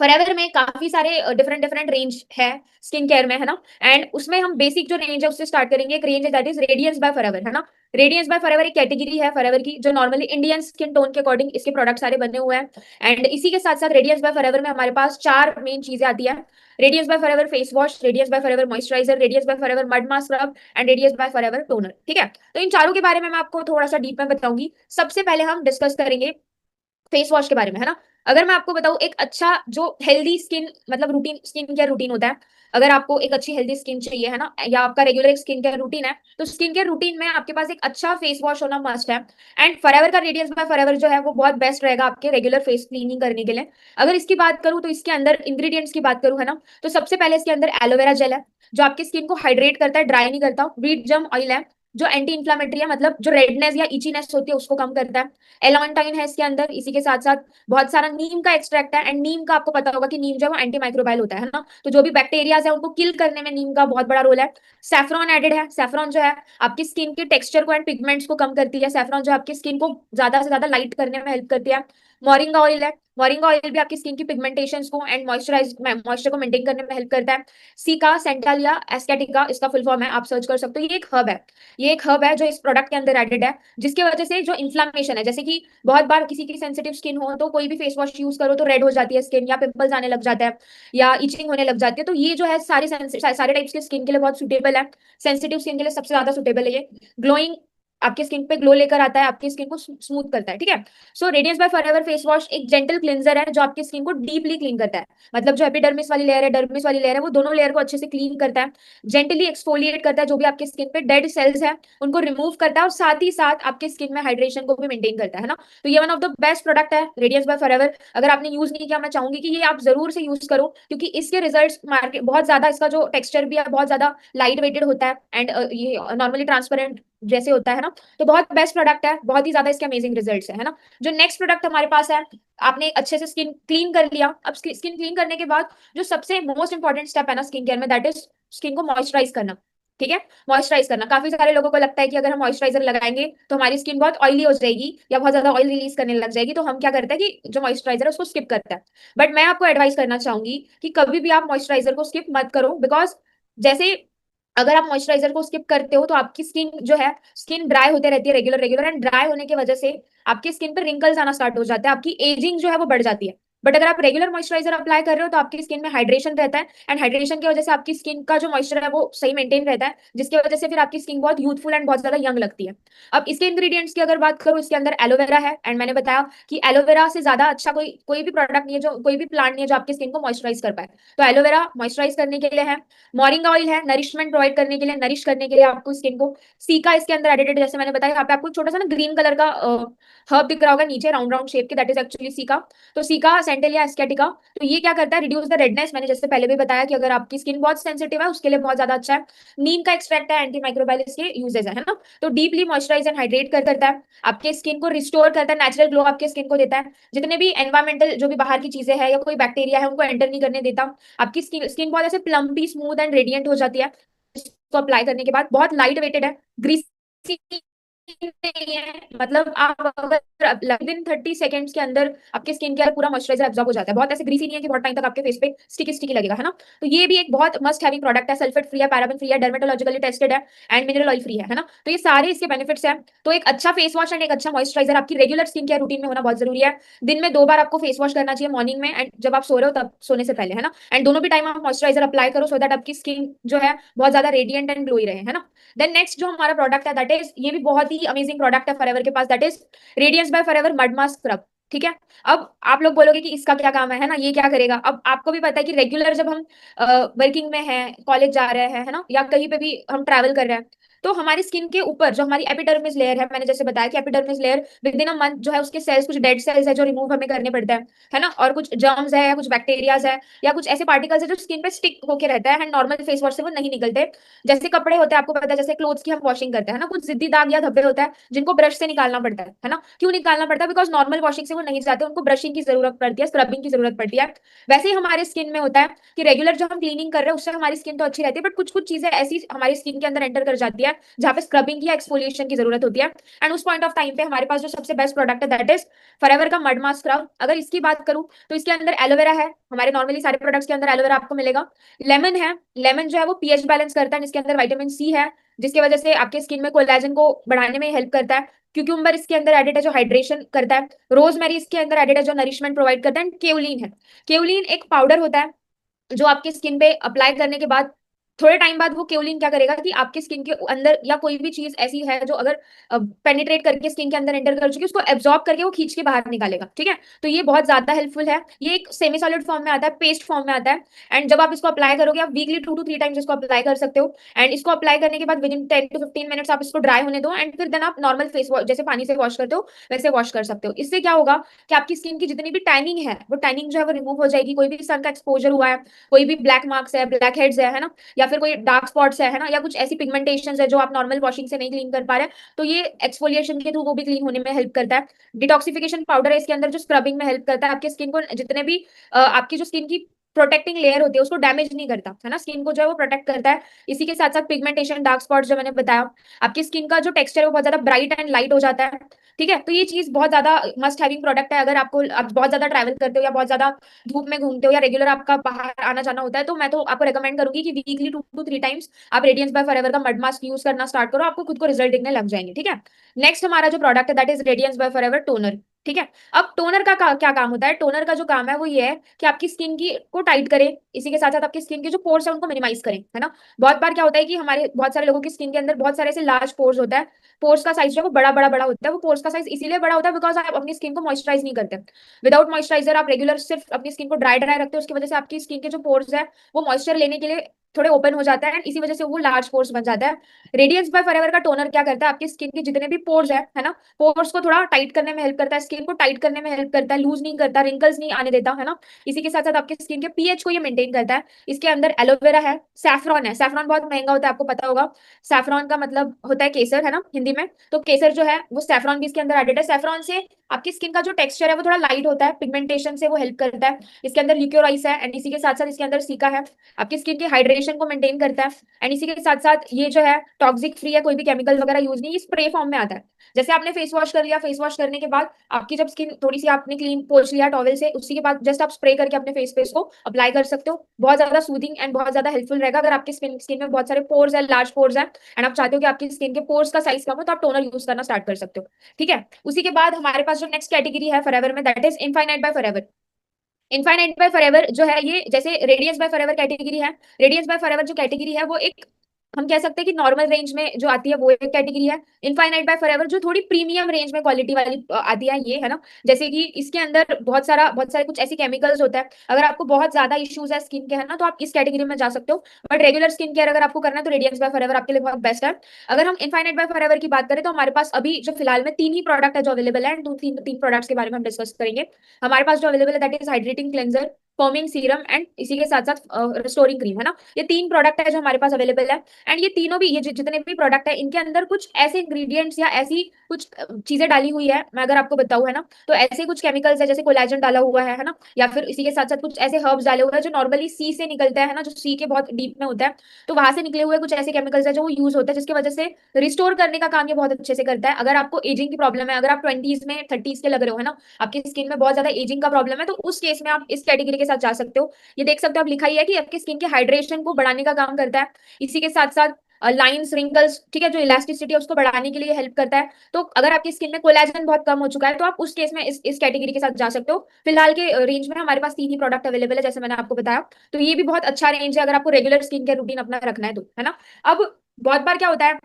फॉरएवर में काफी सारे डिफरेंट डिफरेंट रेंज है स्किन केयर में, है ना, एंड उसमें हम बेसिक जो रेंज है उससे स्टार्ट करेंगे। एक रेंज है that is radiance by Forever, है ना। रेडियंस बाय फॉरएवर एक कैटेगरी है फॉरएवर की जो नॉर्मली इंडियन स्किन टोन के अकॉर्डिंग इसके प्रोडक्ट सारे बने हुए हैं। एंड इसी के साथ साथ रेडियंस बाय फॉरएवर में हमारे पास 4 मेन चीजें आती है। Radiance by Forever face wash, Radiance by Forever moisturiser, Radiance by Forever mud mask scrub, and Radiance by Forever toner. ठीक है, तो इन चारों के बारे में मैं आपको थोड़ा सा डीप में बताऊंगी। सबसे पहले हम डिस्कस करेंगे फेस वॉश के बारे में, है ना। अगर मैं आपको बताऊं एक अच्छा जो हेल्दी स्किन, मतलब रूटीन, स्किन केयर रूटीन होता है, अगर आपको एक अच्छी हेल्दी स्किन चाहिए, है ना, या आपका रेगुलर एक स्किन केयर रूटीन है, तो स्किन केयर रूटीन में आपके पास एक अच्छा फेस वॉश होना मस्ट है। एंड फॉरएवर का रेडियंस बाय फॉरएवर जो है वो बहुत बेस्ट रहेगा आपके रेगुलर फेस क्लीनिंग करने के लिए। अगर इसकी बात करूं तो इसके अंदर इंग्रेडिएंट्स की बात करूं, है ना, तो सबसे पहले इसके अंदर एलोवेरा जेल है जो आपकी स्किन को हाइड्रेट करता है, ड्राई नहीं करता। व्हीट जम ऑयल है जो एंटी इंफ्लामेटरी है, मतलब जो रेडनेस या इचीनेस होती है उसको कम करता है। एलॉन्टाइन है इसके अंदर, इसी के साथ साथ बहुत सारा नीम का एक्सट्रैक्ट है। एंड नीम का आपको पता होगा कि नीम जो है वो एंटी माइक्रोबाइल होता है ना, तो जो भी बैक्टीरियाज है उनको किल करने में नीम का बहुत बड़ा रोल है। सैफरॉन एडेड है, सैफरॉन जो है आपकी स्किन के टेक्सचर को एंड पिगमेंट्स को कम करती है। सैफरॉन जो आपकी स्किन को ज्यादा से ज्यादा लाइट करने में हेल्प करती है। मोरिंगा ऑयल है, मोरिंगा ऑयल भी आपकी स्किन की पिगमेंटेशन को एंड मॉइस्चर को मेंटेन करने में हेल्प करता है। सिका सेंटालिया एस्केटिका इसका फुल फॉर्म है, आप सर्च कर सकते हो। ये एक हर्ब है, ये एक हर्ब है जो इस प्रोडक्ट के अंदर एडेड है, जिसकी वजह से जो इन्फ्लामेशन है, जैसे कि बहुत बार किसी की सेंसिटिव स्किन हो तो कोई भी फेस वॉश यूज करो तो रेड हो जाती है स्किन, या पिंपल्स आने लग जाता है, या इचिंग होने लग जाती है, तो ये जो है सारे टाइप्स के स्किन के लिए बहुत सुटेबल है। सेंसिटिव स्किन के लिए सबसे ज्यादा सुटेबल है ये। ग्लोइंग, आपके स्किन पे ग्लो लेकर आता है, आपकी स्किन को स्मूथ करता है। ठीक है, so radiance by Forever face wash एक जेंटल क्लींजर है जो आपकी स्किन को डीपली क्लीन करता है, मतलब जो एपिडर्मिस वाली लेयर है, डर्मिस वाली लेयर है, वो दोनों लेयर को अच्छे से क्लीन करता है। जेंटली एक्सफोलिएट करता है जो भी आपके स्किन पे डेड सेल्स है उनको रिमूव करता है, और साथ ही साथ आपके स्किन में हाइड्रेशन को भी मेंटेन करता है ना। तो ये one of the best product है रेडियंस बाय फॉरएवर। अगर आपने यूज नहीं किया, मैं चाहूंगी कि ये आप जरूर से यूज करो, क्योंकि इसके रिजल्ट्स मार्केट बहुत ज्यादा, इसका जो टेक्सचर भी है बहुत ज्यादा लाइट वेटेड होता है, एंड ये नॉर्मली ट्रांसपेरेंट जैसे होता है ना, तो बहुत बेस्ट प्रोडक्ट है, बहुत ही ज्यादा इसके अमेजिंग रिजल्ट्स है ना। जो नेक्स्ट प्रोडक्ट हमारे पास है, आपने अच्छे से स्किन क्लीन कर लिया, अब स्किन क्लीन करने के बाद जो सबसे मोस्ट इंपॉर्टेंट स्टेप है ना स्किन केयर में, दैट इज स्किन को मॉइस्चराइज करना। ठीक है, मॉइस्चराइज करना, काफी सारे लोगों को लगता है कि अगर हम मॉइस्चराइजर लगाएंगे तो हमारी स्किन बहुत ऑयली हो जाएगी या बहुत ज्यादा ऑयल रिलीज करने लग जाएगी, तो हम क्या करते हैं कि जो मॉइस्चराइजर है उसको स्किप करते हैं। बट मैं आपको एडवाइस करना चाहूंगी कि कभी भी आप मॉइस्चराइजर को स्किप मत करो, बिकॉज जैसे अगर आप मॉइस्चराइजर को स्किप करते हो तो आपकी स्किन जो है, स्किन ड्राई होते रहती है रेगुलर रेगुलर, एंड ड्राई होने की वजह से आपकी स्किन पर रिंकल्स आना स्टार्ट हो जाते हैं, आपकी एजिंग जो है वो बढ़ जाती है। बट अगर आप रेगुलर मॉइस्चराइजर अप्लाई कर रहे हो तो आपकी स्किन में हाइड्रेशन रहता है, एंड हाइड्रेशन की वजह से आपकी स्किन का जो मॉइस्चर है वो सही मेंटेन रहता है, जिसकी वजह से फिर आपकी स्किन बहुत यूथफुल एंड बहुत ज्यादा यंग लगती है। अब इसके इंग्रेडिएंट्स की अगर बात करूँ, इसके अंदर एलोवेरा है, एंड मैंने बताया कि एलोवेरा से ज्यादा अच्छा कोई कोई भी प्रोडक्ट नहीं है, जो कोई भी प्लांट नहीं है जो आपकी स्किन को मॉइस्चराइज कर पाए। तो एलोवेरा मॉइस्चराइज करने के लिए है, मोरिंगा ऑयल है नरिशमेंट प्रोवाइड करने के लिए, नरिश करने के लिए आपको स्किन को, सीका इसके अंदर एडिटेड, जैसे मैंने बताया यहाँ पे आपको छोटा सा ना ग्रीन कलर का हर्ब दिख रहा होगा नीचे राउंड राउंड शेप के, दैट इज एक्चुअली सीका। तो सीका सेंटेलिया एस्केटिका, तो ये क्या करता है, रिड्यूस द रेडनेस, मैंने जैसे पहले भी बताया कि अगर आपकी स्किन बहुत सेंसिटिव है उसके लिए बहुत ज्यादा अच्छा है। नीम का एक्सट्रैक्ट है, एंटी माइक्रोबायल इसके यूजेस है ना। तो डीपली मॉइस्चराइज एंड हाइड्रेट करता है, आपके स्किन को रिस्टोर करता है, नेचुरल ग्लो आपके स्किन को देता है, जितने भी एनवायरमेंटल जो भी बाहर की चीजें हैं या कोई बैक्टीरिया है उनको एंटर नहीं करने देता। आपकी स्किन बहुत ऐसे प्लम्पी स्मूथ एंड रेडियंट हो जाती है इसको अप्लाई करने के बाद। बहुत लाइट वेटेड है, ग्रीसी नहीं है, मतलब आप अगर विद इन 30 सेकेंड्स के अंदर आपके स्किन के पूरा मॉइस्चराइजर एब्जॉर्ब हो जाता है। बहुत ऐसे ग्रीसी नहीं है कि बहुत टाइम तक आपके फेस पे स्टिकी स्टिकी लगेगा, है ना। तो ये भी एक बहुत मस्ट हैविंग प्रोडक्ट है, सल्फेट फ्री है, पैराबेन फ्री है, डर्मेटोलॉजिकली टेस्टेड है, एंड मिनरल ऑयल फ्री है ना। तो ये सारे इसके बेनिफिट्स हैं। तो एक अच्छा फेस वॉश एंड एक अच्छा मॉइस्चराइजर आपकी रेगुलर स्किन केयर रूटीन में होना बहुत जरूरी है। दिन में 2 बार आपको फेस वॉश करना चाहिए, मॉर्निंग में एंड जब आप सो रहे हो तब सोने से पहले, है ना। एंड दोनों भी टाइम आप मॉइस्चराइजर अप्लाई करो सो दैट आपकी स्किन जो है बहुत ज्यादा रेडियंट एंड ग्लोई रहे, है ना। देन नेक्स्ट जो हमारा प्रोडक्ट है दैट इज, ये भी बहुत ही अमेजिंग प्रोडक्ट है फॉरएवर के पास, that is radiance by Forever mud mask scrub. ठीक है। अब आप लोग बोलोगे कि इसका क्या काम है ना, ये क्या करेगा। अब आपको भी पता है कि रेगुलर जब हम वर्किंग में हैं, कॉलेज जा रहे हैं, है ना, या कहीं पे भी हम ट्रैवल कर रहे हैं, तो हमारी स्किन के ऊपर जो हमारी एपिडर्मिस लेयर है, मैंने जैसे बताया कि epidermis layer with in a month जो है उसके सेल्स, कुछ डेड सेल्स है जो रिमूव हमें करने पड़ते हैं, है ना, और कुछ जर्म्स है या कुछ बैक्टीरियाज है या कुछ ऐसे पार्टिकल्स है जो स्किन पे स्टिक होके रहता है, एंड नॉर्मल फेस वॉश से वो नहीं निकलते। जैसे कपड़े होते हैं, आपको पता है, जैसे क्लोथ्स की हम वॉशिंग करते हैं ना, कुछ जिद्दी दाग या धब्बे होता है जिनको ब्रश से निकालना पड़ता है ना। क्यों निकालना पड़ता है, बिकॉज नॉर्मल वॉशिंग से वो नहीं जाते, उनको ब्रशिंग की जरूरत पड़ती है, स्क्रबिंग की जरूरत पड़ती है। वैसे ही हमारे स्किन में होता है कि रेगुलर जो हम क्लीनिंग कर रहे हैं उससे हमारी स्किन तो अच्छी रहती है, बट कुछ कुछ चीजें ऐसी हमारी स्किन के अंदर एंटर कर जाती है जहाँ पे स्क्रबिंग या एक्सफोलिएशन की जरूरत होती है। एंड उस पॉइंट ऑफ टाइम पे हमारे पास जो सबसे बेस्ट प्रोडक्ट है दैट इज फॉरएवर का मड मास्क स्क्रब। अगर इसकी बात करूं तो इसके अंदर एलोवेरा है, हमारे नॉर्मली सारे प्रोडक्ट्स के अंदर एलोवेरा आपको मिलेगा। लेमन है, लेमन जो है वो पीएच बैलेंस करता है, जिसके अंदर विटामिन सी है, जिसकी वजह से आपके स्किन में कोलेजन को बढ़ाने में हेल्प करता है। क्यूक्यूम्बर इसके अंदर एडेड है जो हाइड्रेशन करता है। रोजमेरी इसके अंदर एडेड है जो नरिशमेंट प्रोवाइड करता है। एंड केवलिन है, केवलिन एक पाउडर होता है जो आपकी स्किन पे अप्लाई करने के बाद थोड़े टाइम बाद वो केवलिन क्या करेगा कि आपकी स्किन के अंदर या कोई भी चीज ऐसी है जो अगर पेनिट्रेट करके स्किन के अंदर एंटर कर चुकी है उसको एब्जॉर्ब करके वो खींच के बाहर निकालेगा। ठीक है। तो ये बहुत ज्यादा हेल्पफुल है। ये एक सेमी सॉलिड फॉर्म में आता है, पेस्ट फॉर्म में आता है, एंड जब आप इसको अप्लाई करोगे आप वीकली 2 to 3 टाइम्स इसको अप्लाई कर सकते हो। एंड इसको अप्लाई करने के बाद विद इन 10 to 15 मिनट्स आप इसको ड्राई होने दो, एंड फिर देन आप नॉर्मल फेस वॉश जैसे पानी से वॉश करते हो वैसे वॉश कर सकते हो। इससे क्या होगा कि आपकी स्किन की जितनी भी टैनिंग है वो टैनिंग जो है वो रिमूव हो जाएगी। कोई भी सन का एक्सपोजर हुआ है, कोई भी ब्लैक मार्क्स है, ब्लैक हेड्स है ना, या फिर कोई डार्क स्पॉट्स है ना, या कुछ ऐसी पिगमेंटेशन है जो आप नॉर्मल वॉशिंग से नहीं क्लीन कर पा रहे, तो ये एक्सफोलिएशन के थ्रू वो भी क्लीन होने में हेल्प करता है। डिटॉक्सिफिकेशन पाउडर है इसके अंदर जो स्क्रबिंग में हेल्प करता है, आपकी स्किन को जितने भी आपकी जो स्किन की प्रोटेक्टिंग लेयर होती है उसको डैमेज नहीं करता, है ना, स्किन को जो है वो प्रोटेक्ट करता है। इसी के साथ साथ पिगमेंटेशन, डार्क स्पॉट्स जो मैंने बताया, आपकी स्किन का जो टेक्सचर है वो बहुत ज्यादा ब्राइट एंड लाइट हो जाता है। ठीक है। तो ये चीज बहुत ज्यादा मस्ट हैविंग प्रोडक्ट है। अगर आप बहुत ज्यादा ट्रैवल करते हो या बहुत ज्यादा धूप में घूमते हो या रेगुलर आपका बाहर आना जाना होता है, तो मैं तो आपको रेकमेंड करूंगी कि वीकली 2 to 3 टाइम्स आप रेडियंस बाय फॉरएवर का मड मास्क यूज करना स्टार्ट करो, आपको खुद को रिजल्ट दिखने लग जाएंगे। ठीक है। नेक्स्ट हमारा जो प्रोडक्ट है that is radiance by Forever toner. ठीक है। अब टोनर का क्या काम होता है, टोनर का जो काम है वो ये है कि आपकी स्किन की को टाइट करे, इसी के साथ साथ आपकी स्किन के जो पोर्स है उनको मिनिमाइज करें, है ना। बहुत बार क्या होता है कि हमारे बहुत सारे लोगों की स्किन के अंदर बहुत सारे ऐसे लार्ज पोर्स होता है, पोर्स का साइज जो है वो बड़ा होता है। वो पोर्स का साइज इसीलिए बड़ा होता है बिकॉज आप अपनी स्किन को मॉइस्चराइज नहीं करते। विदाउट मॉइस्चराइजर आप रेगुलर सिर्फ अपनी स्किन को ड्राई रखते हो, उसकी वजह से आपकी स्किन के जो पोर्स है वो मॉइस्चर लेने के लिए थोड़े ओपन हो जाता है, इसी वजह से वो लार्ज पोर्स बन जाता है। रेडियंस बाय फॉरएवर का टोनर क्या करता है, आपकी स्किन के जितने भी पोर्स है ना, पोर्स को थोड़ा टाइट करने में हेल्प करता है, स्किन को टाइट करने में हेल्प करता है, लूज नहीं करता, रिंकल्स नहीं आने देता, है ना। इसी के साथ साथ आपकी स्किन के पीएच को ये मेंटेन करता है। इसके अंदर एलोवेरा है, सैफरॉन है, सैफरॉन बहुत महंगा होता है आपको पता होगा। सैफरॉन का मतलब होता है केसर, है ना, हिंदी में। तो केसर जो है वो सैफरॉन भी इसके अंदर एडेड है। सैफरॉन से आपकी स्किन का जो टेक्सचर है वो थोड़ा लाइट होता है, पिगमेंटेशन से वो हेल्प करता है। इसके अंदर ल्यूकोराइस है, एंड इसी के साथ साथ इसके अंदर सीका है, आपकी स्किन की हाइड्रेशन को मेंटेन करता है। एंड इसी के साथ साथ ये जो है टॉक्सिक फ्री है, कोई भी केमिकल वगैरह यूज नहीं, स्प्रे फॉर्म में आता है। जैसे आपने फेस वॉश कर लिया, फेस वॉश करने के बाद आपकी जब स्किन थोड़ी सी आपने क्लीन पोंछ लिया टॉवल से, उसी के बाद जस्ट आप स्प्रे करके अपने फेस को अप्लाई कर सकते हो। बहुत ज्यादा सूदिंग एंड बहुत ज्यादा हेल्पफुल रहेगा। अगर आपकी स्किन में बहुत सारे पोर्स है, लार्ज पोर्स है, एंड आप चाहते हो कि आपकी स्किन के पोर्स का साइज कम हो, तो आप टोनर यूज करना स्टार्ट कर सकते हो। ठीक है। उसी के बाद हमारे पास जो नेक्स्ट कैटेगरी है फॉरएवर में that is Infinite by Forever. Infinite by Forever जो है ये जैसे रेडियंस बाय फॉरएवर कैटेगरी है। रेडियंस बाय फॉरएवर जो कैटेगरी है वो एक हम कह सकते हैं कि नॉर्मल रेंज में जो आती है वो एक कैटेगरी है। इनफाइनाइट बाय फॉरएवर जो थोड़ी प्रीमियम रेंज में क्वालिटी वाली आती है ये है ना। जैसे कि इसके अंदर बहुत सारे कुछ ऐसे केमिकल्स होता है, अगर आपको बहुत ज्यादा इश्यूज है स्किन के है ना तो आप इस कैटेगरी में जा सकते हो। बट रेगुलर स्किन केयर अगर आपको करना है तो रेडियंस बाय फॉरएवर आपके लिए बहुत बेस्ट है। अगर हम इनफाइनाइट बाय फॉरएवर की बात करें तो हमारे पास अभी जो फिलहाल में तीन ही प्रोडक्ट है जो अवेलेबल है, तीन तीन प्रोडक्ट्स के बारे में हम डिस्कस करेंगे। हमारे पास जो अवेलेबल है that is hydrating cleanser, forming serum and इसी के साथ साथ रिस्टोरिंग क्रीम है ना। ये तीन प्रोडक्ट है जो हमारे पास अवेलेबल है। एंड ये तीनों भी ये जितने भी प्रोडक्ट है इनके अंदर कुछ ऐसे इंग्रेडिएंट्स या ऐसी कुछ चीजें डाली हुई है, मैं अगर आपको बताऊं है ना तो ऐसे कुछ केमिकल्स है जैसे कोलेजन डाला हुआ है ना, या फिर इसी के साथ साथ कुछ ऐसे हर्ब्स डाले हुए हैं जो नॉर्मली सी से निकलता है ना, जो सी के बहुत डीप में होता है तो वहां से निकले हुए कुछ ऐसे केमिकल्स है जो वो यूज होते हैं जिसकी वजह से रिस्टोर करने का काम ये बहुत अच्छे से करता है। अगर आपको एजिंग की प्रॉब्लम है, अगर आप 20s में 30s के लग रहे हो है ना, आपकी स्किन में बहुत ज्यादा एजिंग का प्रॉब्लम है तो उस केस में आप इस कैटेगरी के साथ जा सकते हो। ये देख सकते हो आप, लिखा ही है कि आपकी स्किन के हाइड्रेशन को बढ़ाने का काम करता है, इसी के साथ साथ लाइंस रिंकल्स ठीक है जो इलास्टिसिटी है उसको बढ़ाने के लिए हेल्प करता है। तो अगर आपकी स्किन में कोलेजन बहुत कम हो चुका है तो आप उस केस में इस कैटेगरी के साथ जा सकते हो। फिलहाल के रेंज में हमारे पास तीन ही प्रोडक्ट अवेलेबल है जैसे मैंने आपको बताया, तो ये भी बहुत अच्छा रेंज है अगर आपको रेगुलर स्किन केयर रूटीन अपना रखना है तो है ना। अब बहुत बार क्या होता है,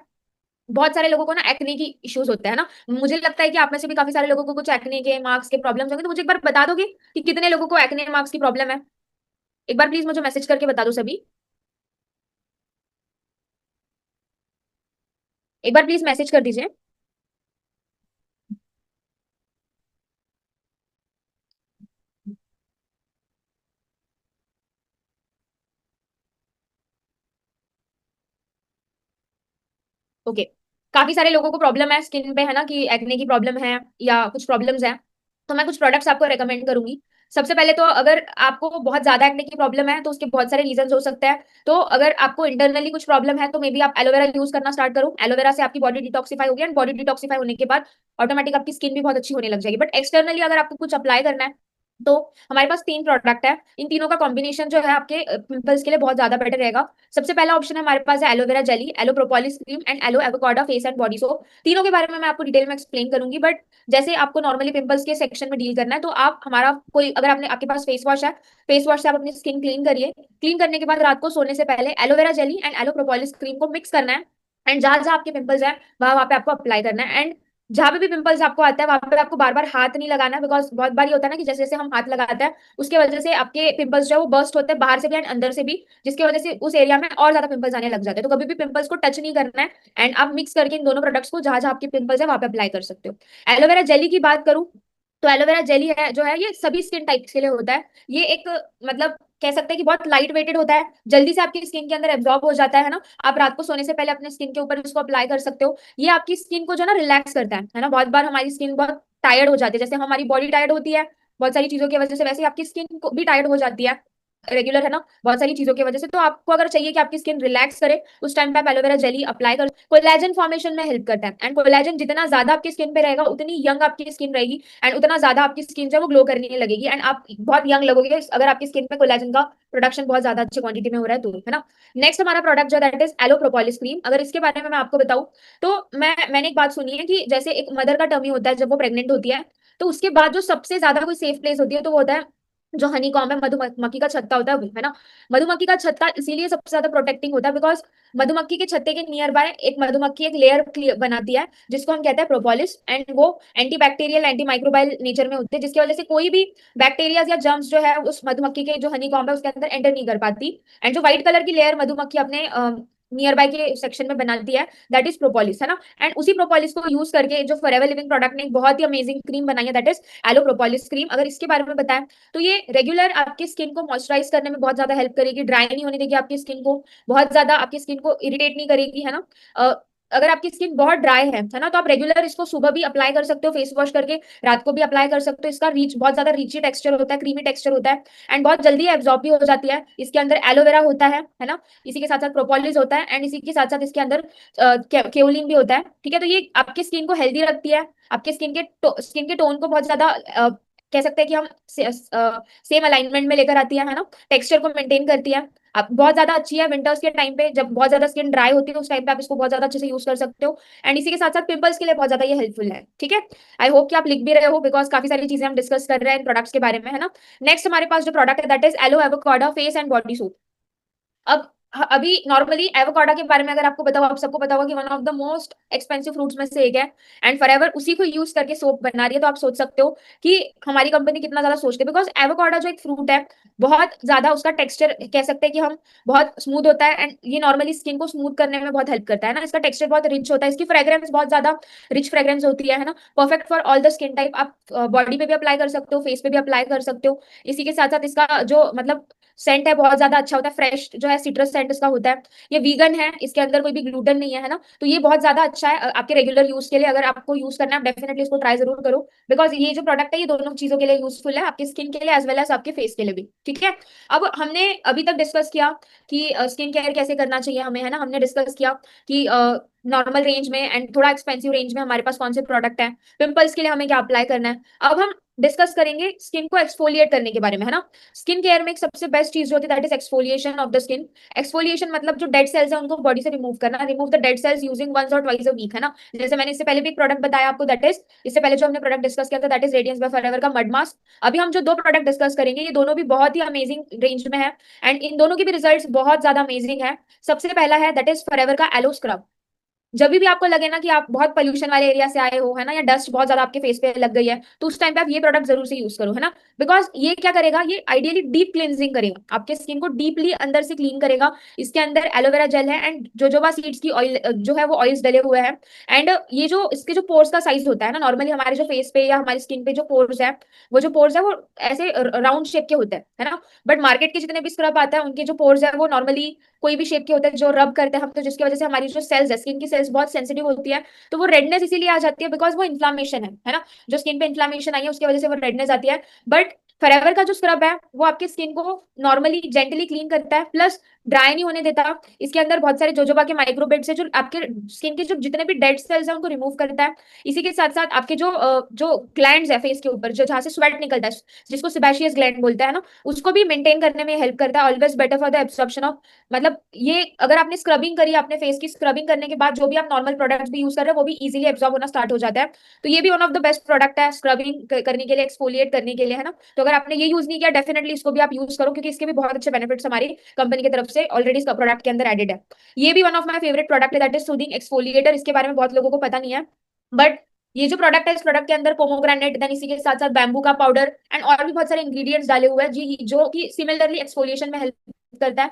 बहुत सारे लोगों को ना एक्ने की इश्यूज होते हैं ना, मुझे लगता है कि आप में से भी काफी सारे लोगों को कुछ एक्ने के मार्क्स के प्रॉब्लम्स होंगे, तो मुझे एक बार बता दोगे कि कितने लोगों को एक्ने मार्क्स की प्रॉब्लम है। एक बार प्लीज मुझे मैसेज करके बता दो सभी, एक बार प्लीज मैसेज कर दीजिए। ओके, काफी सारे लोगों को प्रॉब्लम है स्किन पे है ना कि एक्ने की प्रॉब्लम है या कुछ प्रॉब्लम्स है, तो मैं कुछ प्रोडक्ट्स आपको रेकमेंड करूंगी। सबसे पहले तो अगर आपको बहुत ज्यादा एक्ने की प्रॉब्लम है तो उसके बहुत सारे रीजंस हो सकते हैं। तो अगर आपको इंटरनली कुछ प्रॉब्लम है तो मे बी आप एलोवेरा यूज करना स्टार्ट करो, एलोवेरा से आपकी बॉडी डिटॉक्सिफाई होगी एंड बॉडी डिटॉक्सिफाई होने के बाद ऑटोमेटिक आपकी स्किन भी बहुत अच्छी होने लग जाएगी। बट एक्सटर्नली अगर आपको कुछ अप्लाई करना है तो हमारे पास तीन प्रोडक्ट है, इन तीनों का कॉम्बिनेशन जो है आपके पिंपल्स के लिए बहुत ज्यादा बेटर रहेगा। सबसे पहला ऑप्शन है हमारे पास है aloe vera jelly, aloe propolis cream and aloe avocado face and body soap. तीनों के बारे में मैं आपको डिटेल में एक्सप्लेन करूंगी, बट जैसे आपको नॉर्मली पिंपल्स के सेक्शन में डील करना है तो आप हमारा कोई अगर आपने आपके पास फेस वॉश है, फेस वॉश से आप अपनी स्किन क्लीन करिए। क्लीन करने के बाद रात को सोने से पहले aloe vera jelly and aloe propolis cream को मिक्स करना है एंड जहां जहां आपके पिंपल्स है वहां वहां पे आपको अप्लाई करना है। एंड जहां पे भी पिंपल्स आपको आता है वहां पे आपको बार बार हाथ नहीं लगाना है, बिकॉज बहुत बार ये होता है ना कि जैसे जैसे हम हाथ लगाते हैं उसके वजह से आपके पिंपल्स जो है वो बर्स्ट होते हैं बाहर से भी एंड अंदर से भी, जिसकी वजह से उस एरिया में और ज्यादा पिंपल्स आने लग जाते हैं। तो कभी भी पिंपल्स को टच नहीं करना है एंड आप मिक्स करके इन दोनों प्रोडक्ट्स को जहां जहां आपके पिंपल्स है वहां पे अप्लाई कर सकते हो। एलोवेरा जेली की बात करूं तो एलोवेरा जेली है जो है ये सभी स्किन टाइप्स के लिए होता है। ये एक मतलब कह सकते हैं कि बहुत लाइट वेटेड होता है, जल्दी से आपकी स्किन के अंदर एब्जॉर्ब हो जाता है ना। आप रात को सोने से पहले अपने स्किन के ऊपर इसको अप्लाई कर सकते हो। ये आपकी स्किन को जो है ना रिलैक्स करता है ना। बहुत बार हमारी स्किन बहुत टायर्ड हो जाती है, जैसे हमारी बॉडी टायर्ड होती है बहुत सारी चीजों की वजह से, वैसे आपकी स्किन को भी टायर्ड हो जाती है रेगुलर है ना बहुत सारी चीजों की वजह से। तो आपको अगर चाहिए कि आपकी स्किन रिलैक्स करे उस टाइम पे आप एलोवेरा जेली अप्लाई कर, कोलेजन फॉर्मेशन में हेल्प करता है एंड कोलेजन जितना ज्यादा आपकी स्किन पे रहेगा उतनी यंग आपकी स्किन रहेगी एंड उतना ज्यादा आपकी स्किन जो है वो ग्लो करने लगेगी एंड आप बहुत यंग लगोगे अगर आपकी स्किन में कोलेजन का प्रोडक्शन बहुत ज्यादा अच्छी क्वांटिटी में हो रहा है तो है ना। नेक्स्ट हमारा प्रोडक्ट जो that is aloe propolis cream. अगर इसके बारे में मैं आपको बताऊं तो मैंने एक बात सुनी है कि जैसे एक मदर का टर्मी होता है जब वो प्रेग्नेंट होती है तो उसके बाद जो सबसे ज्यादा कोई सेफ प्लेस होती है तो वो होता है जो हनी कॉम्ब है, मधुमक्खी का छत्ता होता है वो है ना। मधुमक्खी का छत्ता इसीलिए सबसे ज्यादा प्रोटेक्टिंग होता है बिकॉज मधुमक्खी के छत्ते के नियर बाय एक मधुमक्खी एक लेयर बनाती है जिसको हम कहते हैं प्रोपोलिस एंड वो anti bacterial anti microbial nature में होते हैं, जिसकी वजह से कोई भी बैक्टीरिया या जर्म्स जो है उस मधुमक्खी के जो हनी कॉम्ब है उसके अंदर एंटर नहीं कर पाती। एंड जो व्हाइट कलर की लेयर मधुमक्खी अपने नियर बाय के सेक्शन में बनाती है दैट इज प्रोपोलिस है ना। एंड उसी प्रोपोलिस को यूज करके जो फॉरएवर लिविंग प्रोडक्ट ने एक बहुत ही अमेजिंग क्रीम बनाई है that is aloe propolis cream. अगर इसके बारे में बताएं तो ये रेगुलर आपकी स्किन को मॉइस्चराइज करने में बहुत ज्यादा हेल्प करेगी, ड्राई नहीं होने देगी आपकी स्किन को, बहुत ज्यादा आपकी स्किन को इरिटेट नहीं करेगी है ना। अगर आपकी स्किन बहुत ड्राई है ना तो आप रेगुलर इसको सुबह भी अप्लाई कर सकते हो फेस वॉश करके, रात को भी अप्लाई कर सकते हो। इसका रीच बहुत ज्यादा रीची टेक्सचर होता है, क्रीमी टेक्सचर होता है एंड बहुत जल्दी एब्जॉर्ब भी हो जाती है। इसके अंदर एलोवेरा होता है ना, इसी के साथ साथ प्रोपोलिस होता है एंड इसी के साथ साथ इसके अंदर केओलिन भी होता है। ठीक है, तो ये आपकी स्किन को हेल्दी रखती है, आपके स्किन के टोन को बहुत ज्यादा कह सकते हैं कि हम सेम अलाइनमेंट में लेकर आती है ना, टेक्सचर को मेंटेन करती है, आप बहुत ज्यादा अच्छी है विंटर्स के टाइम पे, जब बहुत ज्यादा स्किन ड्राई होती है उस टाइम पे आप इसको बहुत ज्यादा अच्छे से यूज कर सकते हो। एंड इसी के साथ साथ पिंपल्स के लिए बहुत ज्यादा ये हेल्पफुल है, ठीक है। आई होप कि आप लिख भी रहे हो, बिकॉज काफी सारी चीजें हम डिस्कस कर रहे हैं इन प्रोडक्ट्स के बारे में, है ना। नेक्स्ट हमारे पास जो प्रोडक्ट है that is aloe avocado face and body soap. अब अभी नॉर्मली एवोकाडो के बारे में अगर आपको पता हो, आप सबको पता होगा कि one of the most expensive fruits में से एक है। एंड फॉरएवर उसी को यूज करके सोप बना रही है, तो आप सोच सकते हो कि हमारी कंपनी कितना ज्यादा सोचती है। बिकॉज एवोकाडो जो एक फ्रूट है, बहुत ज्यादा उसका टेक्सचर कह सकते हैं कि हम बहुत स्मूथ होता है, एंड ये नॉर्मली स्किन को स्मूथ करने में बहुत हेल्प करता है ना। इसका टेक्सचर बहुत रिच होता है, इसकी फ्रेग्रेंस बहुत ज्यादा रिच फ्रेग्रेंस होती है ना। Perfect for all the skin type. आप बॉडी पे भी अप्लाई कर सकते हो, फेस पे भी अप्लाई कर सकते हो। इसी के साथ साथ इसका जो मतलब सेंट है बहुत ज्यादा अच्छा होता है, फ्रेश जो है सिट्रस सेंट इसका होता है। ये वीगन है, इसके अंदर कोई भी ग्लूटेन नहीं है ना। तो ये बहुत ज्यादा अच्छा है आपके रेगुलर यूज के लिए। अगर आपको यूज करना है, आप डेफिनेटली इसको ट्राई जरूर करो, बिकॉज ये जो प्रोडक्ट है ये दोनों चीजों के लिए यूजफुल है, आपकी स्किन के लिए एज वेल एज आपके फेस के लिए भी, ठीक है। अब हमने अभी तक डिस्कस किया कि स्किन केयर कैसे करना चाहिए हमें, है ना। हमने डिस्कस किया कि नॉर्मल रेंज में एंड थोड़ा एक्सपेंसिव रेंज में हमारे पास कौन से प्रोडक्ट है, पिंपल्स के लिए हमें क्या अप्लाई करना है। अब हम डिस्कस करेंगे स्किन को एक्सफोलिएट करने के बारे में, है ना। स्किन केयर में एक सबसे बेस्ट चीज जो होती है that is exfoliation of the skin. Exfoliation मतलब जो डेड सेल्स है उनको बॉडी से रिमूव करना, remove the dead cells using once और ट्वाइस अ वीक, है ना। जैसे मैंने इससे पहले भी एक प्रोडक्ट बताया आपको, दैट इज इससे पहले जो हमने प्रोडक्ट डिस्कस किया था that is radiance by Forever का मड मास्क। अभी हम जो दो प्रोडक्ट डिस्कस करेंगे ये दोनों भी बहुत ही अमेजिंग रेंज में है, एंड इन दोनों के भी रिजल्ट्स बहुत ज्यादा अमेजिंग है। सबसे पहला है दैट इज फॉरएवर का एलो स्क्रब। जब भी आपको लगे ना कि आप बहुत पोल्यूशन वाले एरिया से आए हो, है ना, या डस्ट बहुत ज्यादा आपके फेस पे लग गई है, तो उस टाइम पे आप ये प्रोडक्ट जरूर से यूज करो, है ना। बिकॉज ये क्या करेगा, ये आइडियली डीप क्लींजिंग करेगा, आपके स्किन को डीपली अंदर से क्लीन करेगा। इसके अंदर एलोवेरा जेल है एंड जोजोबा सीड्स की ऑयल जो है वो ऑयल्स डले हुए हैं। एंड ये जो इसके जो पोर्स का साइज होता है ना, नॉर्मली हमारे जो फेस पे या हमारी स्किन पे जो पोर्स है, वो जो पोर्स है वो ऐसे राउंड शेप के होते हैं, है ना। बट मार्केट के जितने भी स्क्रब आता है उनके जो पोर्स है वो नॉर्मली कोई भी शेप के होते हैं, जो रब करते हैं हम, तो जिसकी वजह से हमारी जो सेल्स है, स्किन की सेल्स बहुत सेंसिटिव होती है, तो वो रेडनेस इसीलिए आ जाती है बिकॉज वो इन्फ्लामेशन है ना। जो स्किन पे इन्फ्लामेशन आई है उसकी वजह से वो रेडनेस आती है। बट फॉरएवर का जो स्क्रब है वो आपकी स्किन को नॉर्मली जेंटली क्लीन करता है, प्लस ड्राई नहीं होने देता। इसके अंदर बहुत सारे जोजोबा के माइक्रोबेड्स है जो आपके स्किन के जो जितने भी डेड सेल्स है उनको रिमूव करता है। इसी के साथ साथ आपके जो ग्लैंड्स है फेस के ऊपर, जो जहां से स्वेट निकलता है, जिसको सिबेशियस ग्लैंड बोलते हैं ना, उसको भी मेंटेन करने में हेल्प करता है। Always better for the absorption of, मतलब ये अगर आपने स्क्रबिंग करी, अपने फेस की स्क्रबिंग करने के बाद जो भी आप नॉर्मल प्रोडक्ट्स भी यूज कर रहे हैं वो भी इजीली एब्जॉर्ब होना स्टार्ट हो जाता है। तो ये भी one of the best product है स्क्रबिंग करने के लिए, एक्सफोलिएट करने के लिए, है ना। तो अगर आपने ये यूज नहीं किया, डेफिनेटली इसको भी आप यूज करो, क्योंकि इसके भी बहुत अच्छे बेनिफिट्स हमारी कंपनी की तरफ से ऑलरेडी इस प्रोडक्ट के अंदर एडेड है। ये भी one of my favourite product है दैट इज सूदिंग एक्सफोलिएटर। इसके बारे में बहुत लोगों को पता नहीं है, बट ये जो प्रोडक्ट है इस प्रोडक्ट के अंदर पोमोग्रेनेट, देन इसी के साथ साथ बैम्बू का पाउडर एंड और भी बहुत सारे इंग्रेडिएंट्स डाले हुए हैं जी, जो कि सिमिलरली एक्सफोलिएशन में हेल्प करता है,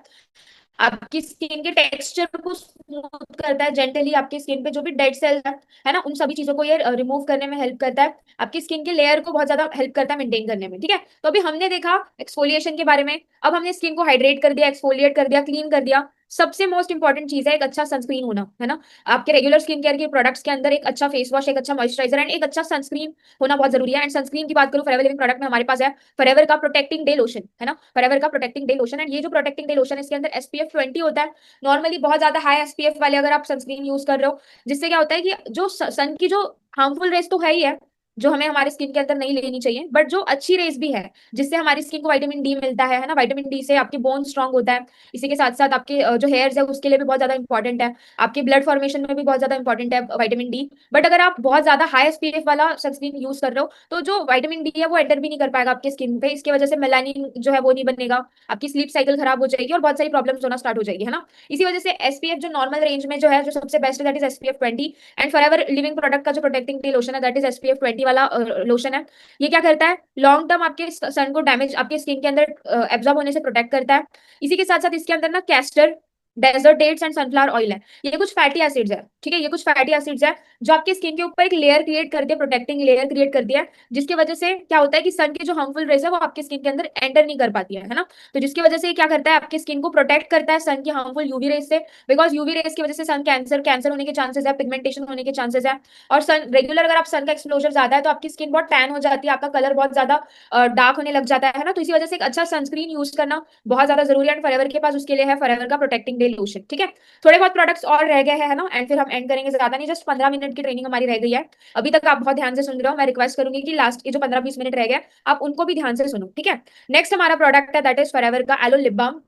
आपकी स्किन के टेक्सचर को स्मूथ करता है जेंटली। आपकी स्किन पे जो भी डेड सेल्स है ना, उन सभी चीजों को ये रिमूव करने में हेल्प करता है। आपकी स्किन के लेयर को बहुत ज्यादा हेल्प करता है मेंटेन करने में, ठीक है। तो अभी हमने देखा एक्सफोलिएशन के बारे में, अब हमने स्किन को हाइड्रेट कर दिया, एक्सफोलिएट कर दिया, क्लीन कर दिया। सबसे मोस्ट इंपॉर्टेंट चीज है एक अच्छा सनस्क्रीन होना, है ना। आपके रेगुलर स्किन केयर के प्रोडक्ट्स के अंदर एक अच्छा फेस वॉश, एक अच्छा मॉइस्चराइजर एंड एक अच्छा सनस्क्रीन होना बहुत जरूरी है। एंड सनस्क्रीन की बात करूं, फॉरएवर लिविंग प्रोडक्ट में हमारे पास है फॉरएवर का प्रोटेक्टिंग डे लोशन, है ना। फॉरएवर का प्रोटेक्टिंग डे लोशन, एंड ये जो प्रोटेक्टिंग डे लोशन है इसके अंदर SPF 20 होता है। नॉर्मली बहुत ज्यादा हाई SPF वाले अगर आप सनस्क्रीन यूज कर रहे हो, जिससे क्या होता है कि जो सन की जो हार्मफुल रेस तो है ही है, जो हमें हमारे स्किन के अंदर नहीं लेनी चाहिए, बट जो अच्छी रेस भी है जिससे हमारी स्किन को विटामिन डी मिलता है ना। विटामिन डी से आपके बोन स्ट्रांग होता है। इसी के साथ साथ आपके जो हेयर्स है उसके लिए भी बहुत ज्यादा इंपॉर्टेंट है, आपके ब्लड फॉर्मेशन में भी बहुत ज्यादा इंपॉर्टेंट है विटामिन डी। बट अगर आप बहुत ज्यादा हाई SPF वाला सनस्क्रीन यूज कर रहे हो, तो जो विटामिन डी है वो एंटर भी नहीं कर पाएगा आपके स्किन पे। इसकी वजह से मेलानिन जो है वो नहीं बनेगा, आपकी स्लीप साइकिल खराब हो जाएगी और बहुत सारी प्रॉब्लम्स होना स्टार्ट हो जाएगी, है ना। इसी वजह से SPF जो नॉर्मल रेंज में जो है, जो सबसे बेस्ट है that is SPF 20। And forever living product का जो प्रोटेक्टिंग डे लोशन है दैट इज SPF 20 वाला लोशन है। ये क्या करता है, लॉन्ग टर्म आपके सन को डैमेज आपके स्किन के अंदर एब्जॉर्ब होने से प्रोटेक्ट करता है। इसी के साथ साथ इसके अंदर ना castor, desert dates and sunflower oil है। ये कुछ फैटी एसिड्स है, ठीक है, ये कुछ फैटी एसिड्स है जो आपके स्किन के ऊपर एक लेयर क्रिएट करती है, प्रोटेक्टिंग लेयर क्रिएट करती है, जिसकी वजह से क्या होता है कि सन की जो हार्मफुल रेज है वो आपके स्किन के अंदर एंटर नहीं कर पाती है ना। तो जिसकी वजह से क्या करता है, आपकी स्किन को प्रोटेक्ट करता है सन की हार्मफुल यूवी रेज से। बिकॉज यूवी रेज की वजह से सन कैंसर होने के चांसेस है, पिगमेंटेशन होने के चांसेस है। और सन रेगुलर अगर आप सन का एक्सपोजर ज्यादा है तो आपकी स्किन बहुत टैन हो जाती है, आपका कलर बहुत ज्यादा डार्क होने लग जाता है ना। तो इसी वजह से एक अच्छा सनस्क्रीन यूज करना बहुत ज्यादा जरूरी है, एंड फॉरएवर के पास उसके लिए है फॉरएवर का प्रोटेक्टिंग डे लोशन, ठीक है। थोड़े बहुत प्रोडक्ट्स और रह गए हैं, है ना, एंड फिर हम एंड करेंगे, ज्यादा नहीं, जस्ट 15 मिनट की ट्रेनिंग हमारी रह गई है। अभी तक आप बहुत ध्यान से सुन रहे हो, मैं रिक्वेस्ट करूंगी कि लास्ट के जो 15-20 मिनट रह गए आप उनको भी ध्यान से सुनो, ठीक है। नेक्स्ट हमारा प्रोडक्ट है दैट इज फॉरएवर का एलो लिप बाम।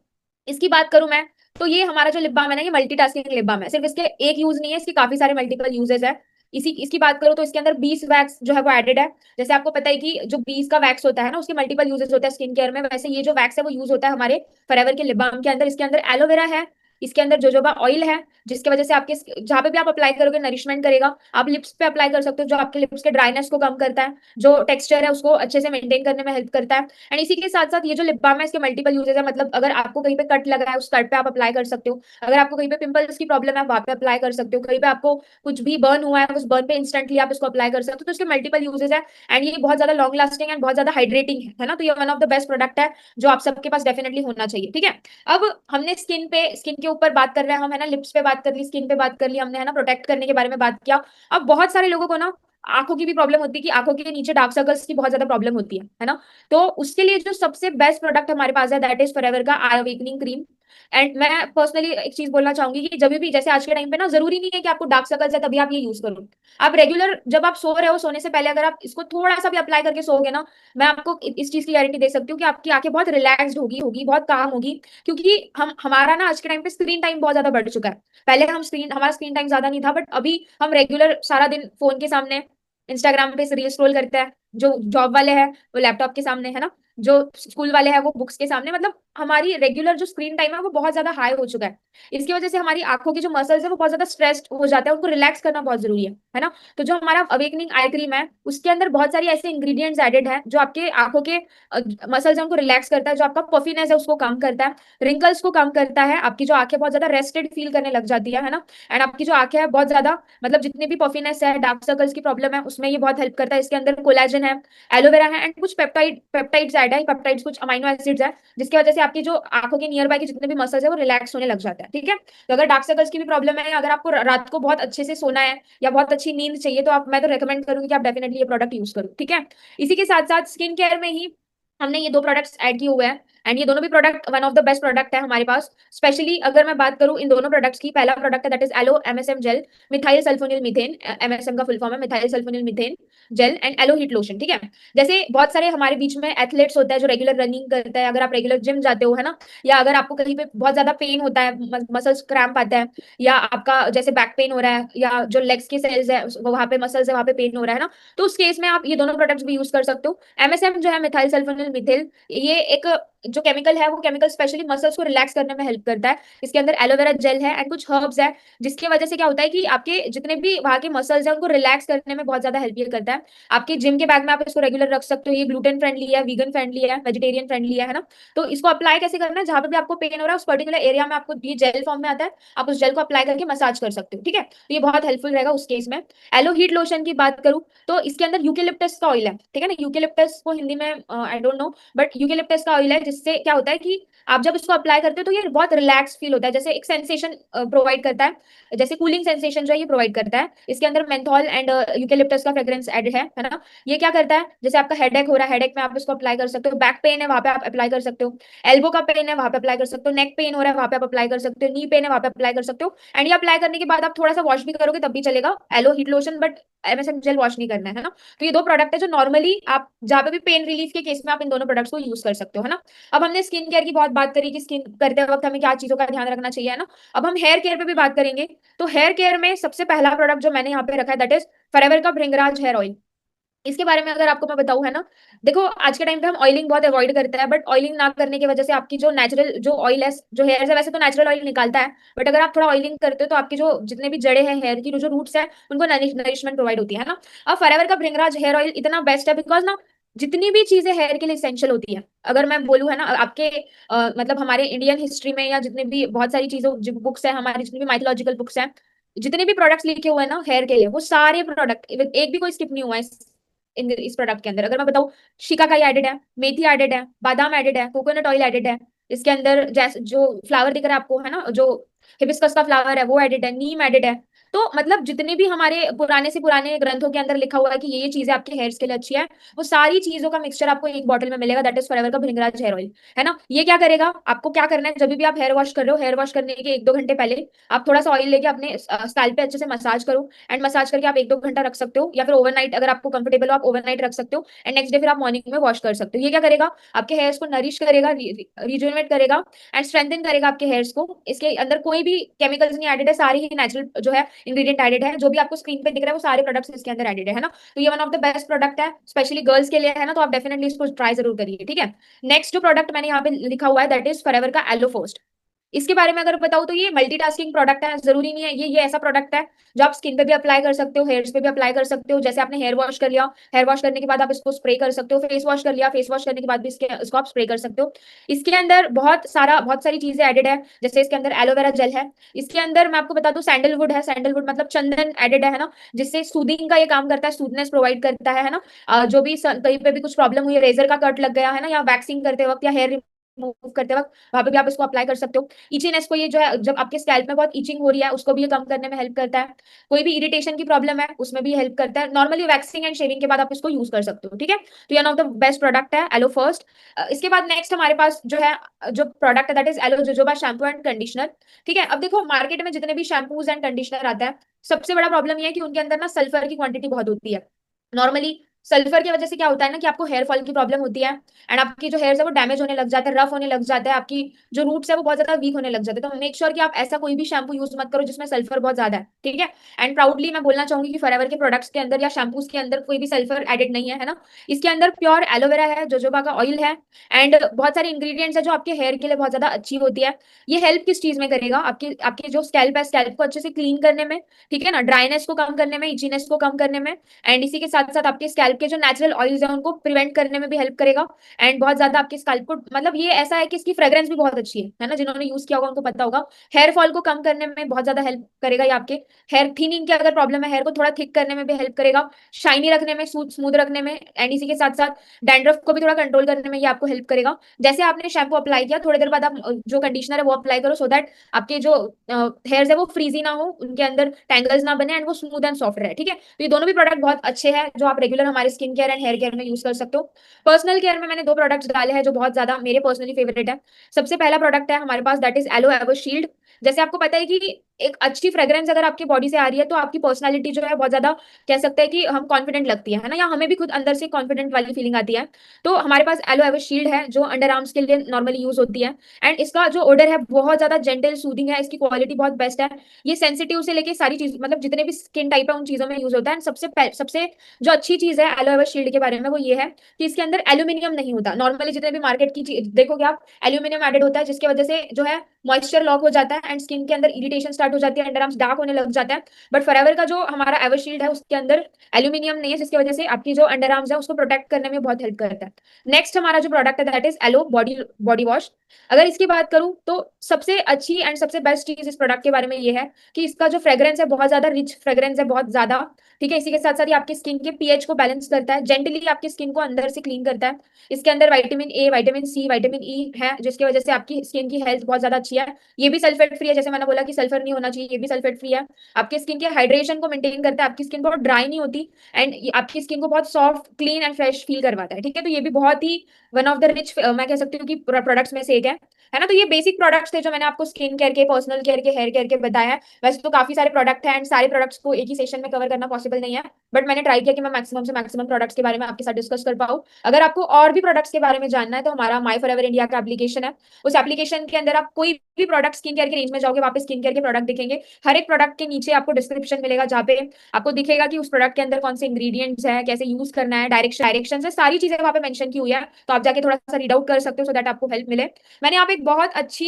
इसकी बात करूं मैं, तो ये हमारा जो लिप बाम है ना, ये मल्टीटास्किंग लिप बाम है। सिर्फ इसके एक यूज नहीं है, इसके काफी सारे मल्टीपल यूजेस है। इसी इसकी बात करूं तो इसके अंदर 20 वैक्स जो है वो एडेड है। जैसे आपको पता है कि जो 20 का वैक्स होता है ना, उसके मल्टीपल यूजेस होते हैं स्किन केयर में, वैसे ये जो वैक्स है वो यूज होता है हमारे फॉरएवर के लिप बाम के अंदर। इसके अंदर एलोवेरा है, इसके अंदर जोजोबा ऑयल है, जिसकी वजह से आपके जहां पे भी आप अप्लाई करोगे नरिशमेंट करेगा। आप लिप्स पे अप्लाई कर सकते हो, जो आपके लिप्स के ड्राइनेस को कम करता है, जो टेक्सचर है उसको अच्छे से मेंटेन करने में हेल्प करता है। एंड इसी के साथ साथ ये जो लिप बाम है इसके मल्टीपल यूजेस है। मतलब अगर आपको कहीं पे कट लगा है, उस कट पे आप अप्लाई कर सकते हो। अगर आपको कहीं पे पिंपल्स की प्रॉब्लम है, वहां पे अप्लाई कर सकते हो। कहीं पे आपको कुछ भी बर्न हुआ है, उस बर्न पे इंस्टेंटली आप इसको अप्लाई कर सकते हो। तो इसके मल्टीपल यूजेस है एंड ये बहुत ज्यादा लॉन्ग लास्टिंग एंड बहुत ज्यादा हाइड्रेटिंग है ना। तो ये one of the best product है जो आप सबके पास डेफिनेटली होना चाहिए, ठीक है। अब हमने स्किन के ऊपर बात कर रहे हैं हम, है ना, लिप्स पे बात कर ली, स्किन पे बात कर ली हमने, है ना, प्रोटेक्ट करने के बारे में बात किया। अब बहुत सारे लोगों को ना आंखों की भी प्रॉब्लम होती है कि आंखों के नीचे डार्क सर्कल्स की बहुत ज्यादा प्रॉब्लम होती है ना। तो उसके लिए जो सबसे बेस्ट प्रोडक्ट हमारे पास है दैट इज फॉरएवर का आई अवेकनिंग क्रीम। एंड मैं पर्सनली एक चीज बोलना चाहूंगी कि जब भी, जैसे आज के टाइम पे ना, जरूरी नहीं है कि आपको डार्क सर्कल्स है तभी आप ये यूज करो। आप रेगुलर जब आप सो रहे हो, सोने से पहले अगर आप इसको थोड़ा सा भी अप्लाई करके सोओगे ना, मैं आपको इस चीज की गारंटी दे सकती हूँ कि आपकी आंखें बहुत रिलैक्स्ड होगी होगी बहुत काम होगी। क्योंकि हम हमारा ना आज के टाइम पे स्क्रीन टाइम बहुत ज्यादा बढ़ चुका है। पहले हमारा स्क्रीन टाइम ज्यादा नहीं था, बट अभी हम रेगुलर सारा दिन फोन के सामने इंस्टाग्राम पे रील स्क्रॉल करते हैं। जो जॉब वाले हैं वो लैपटॉप के सामने, है ना, जो स्कूल वाले हैं वो बुक्स के सामने। मतलब हमारी रेगुलर जो स्क्रीन टाइम है वो बहुत ज्यादा हाई हो चुका है। इसकी वजह से हमारी आंखों के जो मसल्स है वो बहुत ज्यादा स्ट्रेस्ड हो जाते हैं, उनको रिलैक्स करना बहुत जरूरी है ना। तो जो हमारा अवेकनिंग आई क्रीम है उसके अंदर बहुत सारी ऐसे इंग्रेडिएंट्स एडेड है जो आपके आंखों के मसल्स है उनको रिलैक्स करता है, जो आपका पफीनेस है उसको कम करता है, रिंकल्स को कम करता है, आपकी जो आंखें बहुत ज्यादा रेस्टेड फील करने लग जाती है ना। एंड आपकी जो आंखें है बहुत ज्यादा, मतलब जितनी भी पफीनेस है, डार्क सर्कल्स की प्रॉब्लम है, उसमें ये बहुत हेल्प करता है। इसके अंदर कोलेजन है, एलोवेरा है एंड कुछ पेप्टाइड्स ऐड है, पेप्टाइड्स कुछ अमाइनो एसिड्स है, जिसकी वजह से आपकी जो आंखों के नियर बाय के जितने भी मसल्स है वो रिलैक्स होने लग जाता है, ठीक है। तो अगर डार्क सर्कल्स की भी प्रॉब्लम है, अगर आपको रात को बहुत अच्छे से सोना है या बहुत अच्छी नींद चाहिए, तो मैं तो रेकमेंड करूंगी कि आप डेफिनेटली ये प्रोडक्ट यूज करो, ठीक है। इसी के साथ साथ स्किन केयर में ही हमने ये दो प्रोडक्ट्स ऐड किए हुए हैं एंड ये दोनों भी product one of the best product है हमारे पास। स्पेशली अगर मैं बात करूं इन दोनों प्रोडक्ट्स की, पहला प्रोडक्ट है that is aloe MSM gel methyl sulfonyl methane, MSM का फुल फॉर्म है methyl sulfonyl methane gel and aloe heat lotion, ठीक है। जैसे बहुत सारे हमारे बीच में एथलेट्स होता है जो रेगुलर रनिंग करता है, अगर आप रेगुलर जिम जाते हो, है ना, या अगर आपको कहीं पे बहुत ज्यादा पेन होता है, मसल्स क्रैम्प आता है, या आपका जैसे बैक पेन हो रहा है, या जो लेग्स के सेल्स है वहां पे मसल्स है वहां पे पेन हो रहा है ना, तो उस केस में आप ये दोनों प्रोडक्ट्स भी यूज कर सकते हो। एमएसएम जो है मिथाइल सल्फोनिल मिथिल, ये एक जो केमिकल है वो केमिकल स्पेशली मसल्स को रिलैक्स करने में हेल्प करता है। इसके अंदर एलोवेरा जेल है एंड कुछ हर्ब्स है, जिसकी वजह से क्या होता है कि आपके जितने भी वहां के मसल्स हैं उनको रिलैक्स करने में बहुत ज्यादा हेल्प ये करता है। आपके जिम के बैग में आप इसको रेगुलर रख सकते हो। ये ग्लूटेन फ्रेंडली है, वीगन फ्रेंडली है, वेजिटेरियन फ्रेंडली है ना। तो इसको अप्लाई कैसे करना है, जहां पर भी आपको पेन हो रहा है उस पर्टिकुलर एरिया में आपको ये जेल फॉर्म में आता है, आप उस जेल को अप्लाई करके मसाज कर सकते हो, ठीक है। तो ये बहुत हेल्पफुल रहेगा उस केस में। एलो हीट लोशन की बात करूं तो इसके अंदर यूकेलिप्टस का ऑयल है, ठीक है ना। यूकेलिप्टस को हिंदी में I don't know, but eucalyptus का ऑयल है, जिससे क्या होता है कि आप जब इसको अप्लाई करते हो तो ये बहुत रिलैक्स फील होता है, जैसे एक सेंसेशन प्रोवाइड करता है, जैसे कूलिंग सेंसेशन जो है ये प्रोवाइड करता है। इसके अंदर मेंथॉल एंड यूकेलिप्टस का फ्रेग्रेंस एड है ना। ये क्या करता है, जैसे आपका हेडेक हो रहा है, हेडेक में आप इसको अप्लाई कर सकते हो, बैक पेन है वहां पे आप अप्लाई कर सकते हो, एल्बो का पेन है वहां पे अप्लाई कर सकते हो, नेक पेन हो रहा है वहां पे आप अप्लाई कर सकते हो, नी पेन है वहां पे अप्लाई कर सकते हो। एंड ये अप्लाई करने के बाद आप थोड़ा सा वॉश भी करोगे तब भी चलेगा, aloe heat lotion, but MSM gel wash नहीं करना है ना। तो ये दो प्रोडक्ट है जो नॉर्मली आप जहाँ पे भी पेन रिलीफ के केस में आप इन दोनों प्रोडक्ट्स को यूज कर सकते हो, है ना। अब हमने स्किन केयर की बहुत बात करी कि स्किन करते वक्त हमें क्या चीजों का ध्यान रखना चाहिए, है ना। अब हम हेयर केयर पे भी बात करेंगे। तो हेयर केयर में सबसे पहला प्रोडक्ट जो मैंने यहाँ पे रखा है दैट इज फॉरएवर का भृंगराज हेयर ऑयल। इसके बारे में अगर आपको मैं बताऊं, है ना, देखो आज के टाइम पे हम ऑयलिंग बहुत अवॉइड करते हैं, बट ऑयलिंग ना करने की वजह से आपकी जो नेचुरल जो ऑयल है, जो हेयर है वैसे तो नेचुरल ऑयल निकालता है, बट अगर आप थोड़ा ऑयलिंग करते हो तो आपकी जो जितने भी जड़े हैं हेयर की, जो रूट्स है, उनको नरिशमेंट प्रोवाइड होती है ना। अब फॉरएवर का भृंगराज हेयर ऑयल इतना बेस्ट है बिकॉज ना जितनी भी चीजें हेयर के लिए इसेंशियल होती है, अगर मैं बोलूँ, है ना, आपके मतलब हमारे इंडियन हिस्ट्री में या जितने भी बहुत सारी चीजों जो बुक्स है, हमारी जितनी भी माइथोलॉजिकल बुक्स हैं, जितने भी प्रोडक्ट्स लिखे हुए हैं ना हेयर के लिए, वो सारे प्रोडक्ट एक भी कोई स्किप नहीं हुआ है इस प्रोडक्ट के अंदर। अगर मैं बताऊं, शिकाकाई एडेड है, मेथी एडेड है, बादाम एडेड है, कोकोनट ऑयल एडेड है। इसके अंदर जैसे जो फ्लावर दिख रहा है आपको, है ना, जो हिबिस्कस का फ्लावर है वो एडेड है, नीम एडेड है। तो मतलब जितने भी हमारे पुराने से पुराने ग्रंथों के अंदर लिखा हुआ है कि ये चीजें आपके हेयर्स के लिए अच्छी है, वो सारी चीजों का मिक्सचर आपको एक बॉटल में मिलेगा, दैट इज फॉरएवर का भृंगराज हेयर ऑयल, है ना। ये क्या करेगा, आपको क्या करना है, जब भी आप हेयर वॉश कर रहे हो, हेयर वॉश करने के 1-2 घंटे पहले आप थोड़ा सा ऑयल लेके अपने स्कैल्प पे अच्छे से मसाज करो, एंड मसाज करके आप 1-2 घंटा रख सकते हो, या फिर ओवरनाइट अगर आपको कंफर्टेबल हो आप ओवरनाइट रख सकते हो, एंड नेक्स्ट डे फिर आप मॉर्निंग में वॉश कर सकते हो। ये क्या करेगा, आपके हेयर्स को नरिश करेगा, रिजुवेट करेगा एंड स्ट्रेंथन करेगा आपके हेयर्स को। इसके अंदर कोई भी केमिकल्स नहीं एडेड है, सारी ही नेचुरल जो है इंग्रेडिएंट एडेड है, जो भी आपको स्क्रीन पे दिख रहा है वो सारे प्रोडक्ट्स इसके अंदर एडेड है ना। तो ये one of the best product है, स्पेशली गर्ल्स के लिए है ना, तो आप डेफिनेटली इसको ट्राई जरूर करिए, ठीक है। नेक्स्ट जो प्रोडक्ट मैंने यहाँ पे लिखा हुआ है दैट इज फॉरएवर का एलो फर्स्ट। इसके बारे में अगर बताऊं तो ये मल्टीटास्किंग प्रोडक्ट है, जरूरी नहीं है ये ऐसा प्रोडक्ट है जो आप स्किन पे भी अप्लाई कर सकते हो, हेयर्स पे भी अप्लाई कर सकते हो। जैसे आपने हेयर वॉश कर लिया, हेयर वॉश करने के बाद आप इसको स्प्रे कर सकते हो, फेस वॉश कर लिया, फेस वॉश करने के बाद भी इसको आप स्प्रे कर सकते हो। इसके अंदर बहुत सारी चीजें एडेड है, जैसे इसके अंदर एलोवेरा जेल है, इसके अंदर मैं आपको बता दूं सैंडलवुड है, सैंडलवुड मतलब चंदन एडेड है ना, जिससे सूदिंग का ये काम करता है, सूदनेस प्रोवाइड करता है ना। जो भी कहीं पे भी कुछ प्रॉब्लम हुई है, रेजर का कट लग गया है ना, या वैक्सिंग करते वक्त या हेयर मूव करते वक्त, वहां पे भी आप इसको अप्लाई कर सकते हो। इचीनेस को ये जो है, जब आपके स्कैल्प में बहुत इचिंग हो रही है उसको भी ये कम करने में हेल्प करता है। कोई भी इरिटेशन की प्रॉब्लम है उसमें भी हेल्प करता है। नॉर्मली वैक्सिंग एंड शेविंग के बाद आप इसको यूज कर सकते हो, ठीक है। तो ये one of the best product है एलो फर्स्ट। इसके बाद नेक्स्ट हमारे पास जो है, जो प्रोडक्ट है that is aloe jojoba shampoo and conditioner, ठीक है। अब देखो मार्केट में जितने भी शैम्पूज एंड कंडीशनर आता है, सबसे बड़ा प्रॉब्लम ये है कि उनके अंदर ना सल्फर की क्वांटिटी बहुत होती है। नॉर्मली सल्फर की वजह से क्या होता है ना कि आपको हेयर फॉल की प्रॉब्लम होती है, एंड आपकी जो हेयर है वो डैमेज होने लग जाता है, रफ होने लग जाता है, आपकी जो रूट्स है वो बहुत ज्यादा वीक होने लग जाते हैं। तो मेक श्योर कि आप ऐसा कोई भी शैम्पू यूज मत करो जिसमें सल्फर बहुत ज्यादा है, ठीक है। एंड प्राउडली मैं बोलना चाहूंगी कि फॉरएवर के प्रोडक्ट्स के अंदर या शैम्पूज के अंदर कोई भी सल्फर एडेड नहीं है, है ना। इसके अंदर प्योर एलोवेरा है, जोजोबा का ऑयल है, एंड बहुत सारे इंग्रेडिएंट्स है जो आपके हेयर के लिए बहुत ज्यादा अच्छी होती है। ये हेल्प किस चीज में करेगा, आपकी आपकी जो स्कैल्प है, स्कैल्प को अच्छे से क्लीन करने में, ठीक है ना, ड्राइनेस को कम करने में, इचीनेस को कम करने में, एंड इसी के साथ साथ आपके स्कैल्प के जो नेचुरल ऑयल्स है उनको प्रिवेंट करने में भी हेल्प करेगा। एंड बहुत ज्यादा आपके स्कैल्प को, मतलब ये ऐसा है कि इसकी फ्रेग्रेंस भी बहुत अच्छी है ना, जिन्होंने यूज किया होगा उनको पता होगा। हेयर फॉल को कम करने में बहुत ज्यादा हेल्प करेगा ये, आपके हेयर थिनिंग की अगर प्रॉब्लम है, हेयर को थोड़ा थिक करने में भी हेल्प करेगा, शाइनी रखने में, स्मूथ रखने में, एंड इसी के साथ साथ डैंड्रफ को भी थोड़ा कंट्रोल करने में ये आपको हेल्प करेगा। जैसे आपने शैम्पू अप्लाई किया, थोड़ी देर बाद आप जो कंडीशनर है वो अप्लाई करो, सो दैट आपके जो हेयर्स है वो फ्रीजी ना हो, उनके अंदर टैंगल्स ना बने, एंड वो स्मूथ एंड सॉफ्ट रहे, ठीक है। तो ये दोनों भी प्रोडक्ट बहुत अच्छे हैं जो आप रेगुलर हमारे skin care and hair care में यूज कर सकते हो। पर्सनल केयर में मैंने 2 प्रोडक्ट्स डाले हैं जो बहुत ज्यादा मेरे पर्सनली फेवरेट है। सबसे पहला प्रोडक्ट है हमारे पास that is aloe ever shield. जैसे आपको पता है कि एक अच्छी फ्रेग्रेंस अगर आपकी बॉडी से आ रही है तो आपकी पर्सनालिटी जो है बहुत ज्यादा, कह सकते हैं कि हम कॉन्फिडेंट लगती है ना, या हमें भी खुद अंदर से कॉन्फिडेंट वाली फीलिंग आती है। तो हमारे पास एलो एवर शील्ड है जो अंडर आर्म्स के लिए नॉर्मली यूज होती है, एंड इसका जो ओडर है बहुत ज्यादा जेंटल सूदिंग है, इसकी क्वालिटी बहुत बेस्ट है। ये सेंसिटिव से लेके सारी चीज, मतलब जितने भी स्किन टाइप है उन चीजों में यूज होता है। सबसे जो अच्छी चीज है एलो एवर शील्ड के बारे में वो ये है कि इसके अंदर एल्यूमिनियम नहीं होता। नॉर्मली जितने भी मार्केट की चीज देखोगे आप, एल्यूमिनियम एडेड होता है, जिसकी वजह से जो है मॉइस्चर लॉक हो जाता है एंड स्किन के अंदर इरिटेशन स्टार्ट हो जाती है, अंडर आर्म्स डार्क होने लग जाता है। बट फॉरएवर का जो हमारा एवर शील्ड है उसके अंदर एल्यूमिनियम नहीं है, जिसकी वजह से आपकी जो अंडर आर्म्स है उसको प्रोटेक्ट करने में बहुत हेल्प करता है। नेक्स्ट हमारा जो प्रोडक्ट है that is aloe body body wash. अगर इसकी बात करूं तो सबसे अच्छी एंड सबसे बेस्ट चीज इस प्रोडक्ट के बारे में ये है कि इसका जो फ्रेग्रेंस है बहुत ज्यादा रिच फ्रेग्रेंस है, बहुत ज्यादा, ठीक है। इसी के साथ साथ ये आपकी स्किन के पीएच को बैलेंस करता है, जेंटली आपकी स्किन को अंदर से क्लीन करता है। इसके अंदर vitamin A, vitamin C, vitamin E है, जिसकी वजह से आपकी स्किन की हेल्थ बहुत ज्यादा अच्छी है। ये भी सल्फेट फ्री है, जैसे मैंने बोला कि सल्फर नहीं होना चाहिए, ये भी सल्फेट फ्री है। आपकी स्किन के हाइड्रेशन को मेंटेन करता है, आपकी स्किन बहुत ड्राई नहीं होती, एंड आपकी स्किन को बहुत soft, clean and fresh feel करवाता है, ठीक है। तो ये भी बहुत ही वन ऑफ द रिच, मैं कह सकती हूँ कि प्रोडक्ट्स में से एक है ना। तो ये बेसिक प्रोडक्ट्स थे जो मैंने आपको स्किन केयर के, पर्सनल केयर के, हेयर केयर के बताया है। वैसे तो काफी सारे प्रोडक्ट हैं एंड सारे प्रोडक्ट्स को एक ही सेशन में कवर करना पॉसिबल नहीं है, बट मैंने ट्राई किया कि मैं मैक्सिमम से मैक्सिमम प्रोडक्ट्स के बारे में आपके साथ डिस्कस कर पाऊँ। अगर आपको और भी प्रोडक्ट्स के बारे में जानना है तो हमारा माई फॉरएवर इंडिया का एप्लीकेशन है, उस एप्लीकेशन के अंदर आप कोई भी प्रोडक्ट स्किन केयर के रेंज में जाओगे, वहाँ पे स्किन केयर के प्रोडक्ट दिखेंगे। हर एक प्रोडक्ट के नीचे आपको डिस्क्रिप्शन मिलेगा जहाँ पे आपको दिखेगा कि उस प्रोडक्ट के अंदर कौन से इंग्रेडिएंट्स है, कैसे यूज करना है, डायरेक्शन है, सारी चीजें वहाँ पे मेंशन की हुई है। तो आप जाके थोड़ा सा रीड आउट कर सकते हो सो दैट आपको हेल्प मिले। मैंने यहाँ पे एक बहुत अच्छी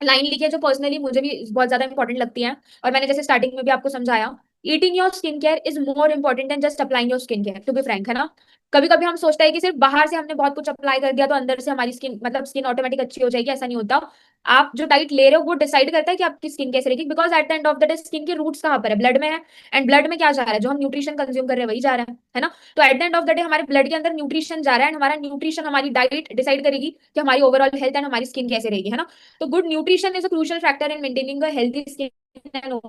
लाइन लिखी है जो पर्सनली मुझे भी बहुत ज्यादा इंपॉर्टेंट लगती है, और मैंने जैसे स्टार्टिंग में भी आपको समझाया, eating your skin care is more important than just applying your skin care, to be frank, है ना। कभी कभी हम सोचते हैं कि सिर्फ बाहर से हमने बहुत कुछ अप्लाई कर दिया तो अंदर से हमारी स्किन, मतलब स्किन ऑटोमेटिक अच्छी हो जाएगी, ऐसा नहीं होता। आप जो डाइट ले रहे हो वो डिसाइड करता है कि आपकी स्किन कैसे रहेगी, because at the end of the day skin के रूट्स कहाँ पर है, ब्लड में है, एंड ब्लड में क्या जा रहा है, जो हम न्यूट्रिशन कंज्यूम कर रहे हैं वही जा रहा है ना। तो at the end of the day हमारे ब्लड के अंदर न्यूट्रिशन जा रहा है, एंड हमारा न्यूट्रिशन, हमारी डाइट डिसाइड करेगी कि हमारी ओवरऑल हेल्थ एंड हमारी स्किन कैसे रहेगी, है ना। तो good nutrition is a crucial factor in maintaining a healthy skin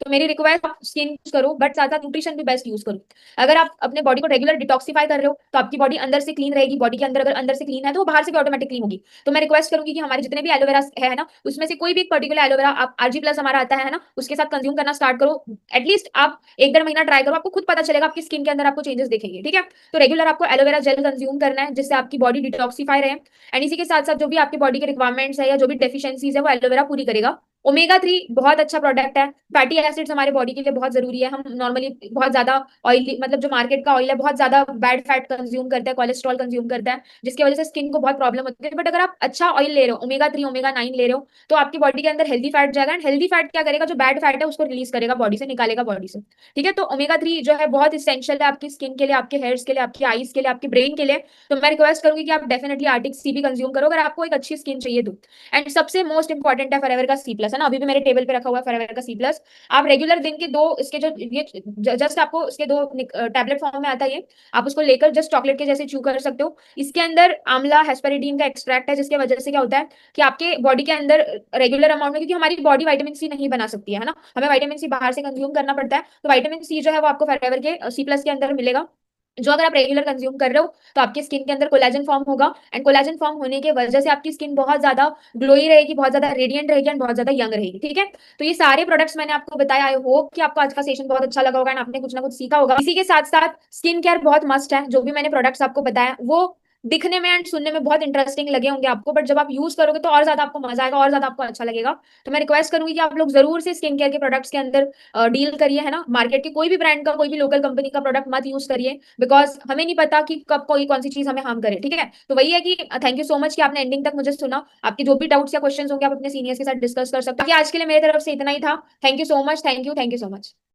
तो मेरी रिक्वेस्ट, आप स्किन यूज करो बट साथ साथ न्यूट्रिशन भी बेस्ट यूज करो। अगर आप अपने बॉडी को रेगुलर डिटॉक्सिफाई कर रहे हो तो आपकी बॉडी अंदर से क्लीन रहेगी। बॉडी के अंदर अगर अंदर से क्लीन है तो वो बाहर से भी ऑटोमेटिक क्लीन होगी। तो मैं रिक्वेस्ट करूंगी कि हमारे जितने भी एलोवेरा है ना, उसमें से कोई भी एक पर्टिकुलर एलोवेरा आप RG+ हमारा आता है ना, उसके साथ कंज्यूम करना स्टार्ट करो। एटलीस्ट आप 1-1.5 महीना ट्राई करो, आपको खुद पता चलेगा आपकी स्किन के अंदर आपको चेंजेस दिखेंगे। ठीक है, तो रेगुलर आपको एलोवेरा जेल कंज्यूम करना है जिससे आपकी बॉडी डिटॉक्सिफाई रहे। एंड इसी के साथ साथ जो भी आपकी बॉडी के रिक्वायरमेंट्स है या जो भी डेफिशिएंसीज है वो एलोवेरा पूरी करेगा। ओमेगा 3 बहुत अच्छा प्रोडक्ट है। फैटी एसिड्स हमारे बॉडी के लिए बहुत जरूरी है। हम नॉर्मली बहुत ज्यादा ऑयली, मतलब जो मार्केट का ऑयल है, बहुत ज्यादा बैड फैट कंज्यूम करता है, कोलेस्ट्रॉल कंज्यूम करता है, जिसकी वजह से स्किन को बहुत प्रॉब्लम होती है। बट अगर आप अच्छा ऑयल ले रहे हो, ओमेगा 3 ओमेगा 9 ले रहे हो, तो आपकी बॉडी के अंदर हेल्दी फैट जाएगा। एंड हेल्दी फैट क्या करेगा, जो बैड फैट है उसको रिलीज करेगा बॉडी से, निकालेगा बॉडी से। ठीक है, तो ओमेगा 3 जो है बहुत इसेंशियल है आपकी स्किन के लिए, आपके हेयर्स के लिए, आपकी आईज के लिए, आपके ब्रेन के लिए। तो मैं रिक्वेस्ट करूंगी कि आप डेफिनेटली आर्टिक सी भी कंज्यूम करो अगर आपको एक अच्छी स्किन चाहिए तो। एंड सबसे मोस्ट इंपॉर्टेंट है फॉरएवर का C+ है ना, अभी भी मेरे टेबल पे रखा हुआ है फॉरएवर का C+। आप रेगुलर दिन के 2 इसके जो ये जस्ट आपको इसके 2 टैबलेट फॉर्म में आता है, ये आप उसको लेकर जस्ट चॉकलेट के जैसे च्यू कर सकते हो। इसके अंदर आंवला हेस्पेरिडीन का एक्सट्रैक्ट है, जिसके वजह से क्या होता है कि आपके बॉडी के अंदर रेगुलर अमाउंट में, क्योंकि हमारी बॉडी विटामिन C नहीं बना सकती है ना, हमें विटामिन C बाहर से कंज्यूम करना पड़ता है। तो विटामिन C जो है वो आपको फॉरएवर के C+ के अंदर मिलेगा, जो अगर आप रेगुलर कंज्यूम कर रहे हो तो आपकी स्किन के अंदर कोलेजन फॉर्म होगा। एंड कोलेजन फॉर्म होने की वजह से आपकी स्किन बहुत ज्यादा ग्लोई रहेगी, बहुत ज्यादा रेडियंट रहेगी एंड बहुत ज्यादा यंग रहेगी। ठीक है, तो ये सारे प्रोडक्ट्स मैंने आपको बताया। आई होप कि आपको आज का सेशन बहुत अच्छा लगा होगा एंड आपने कुछ ना कुछ सीखा होगा। इसी के साथ साथ स्किन केयर बहुत मस्ट है। जो भी मैंने प्रोडक्ट्स आपको बताया वो दिखने में एंड सुनने में बहुत इंटरेस्टिंग लगे होंगे आपको, बट जब आप यूज करोगे तो और ज्यादा आपको मजा आएगा, और ज्यादा आपको अच्छा लगेगा। तो मैं रिक्वेस्ट करूंगी कि आप लोग जरूर से स्किन केयर के प्रोडक्ट्स के अंदर डील करिए, है ना। मार्केट के कोई भी ब्रांड का, कोई भी लोकल कंपनी का प्रोडक्ट मत यूज करिए, बिकॉज हमें नहीं पता कि कब कोई कौन सी चीज हमें हार्म करे। ठीक है, तो वही है कि थैंक यू सो मच कि आपने एंडिंग तक मुझे सुना। आपके जो भी डाउट्स या क्वेश्चंस होंगे आप अपने सीनियर्स के साथ डिस्कस कर सकते हो। आज के लिए मेरी तरफ से इतना ही था। Thank you so much, thank you so much.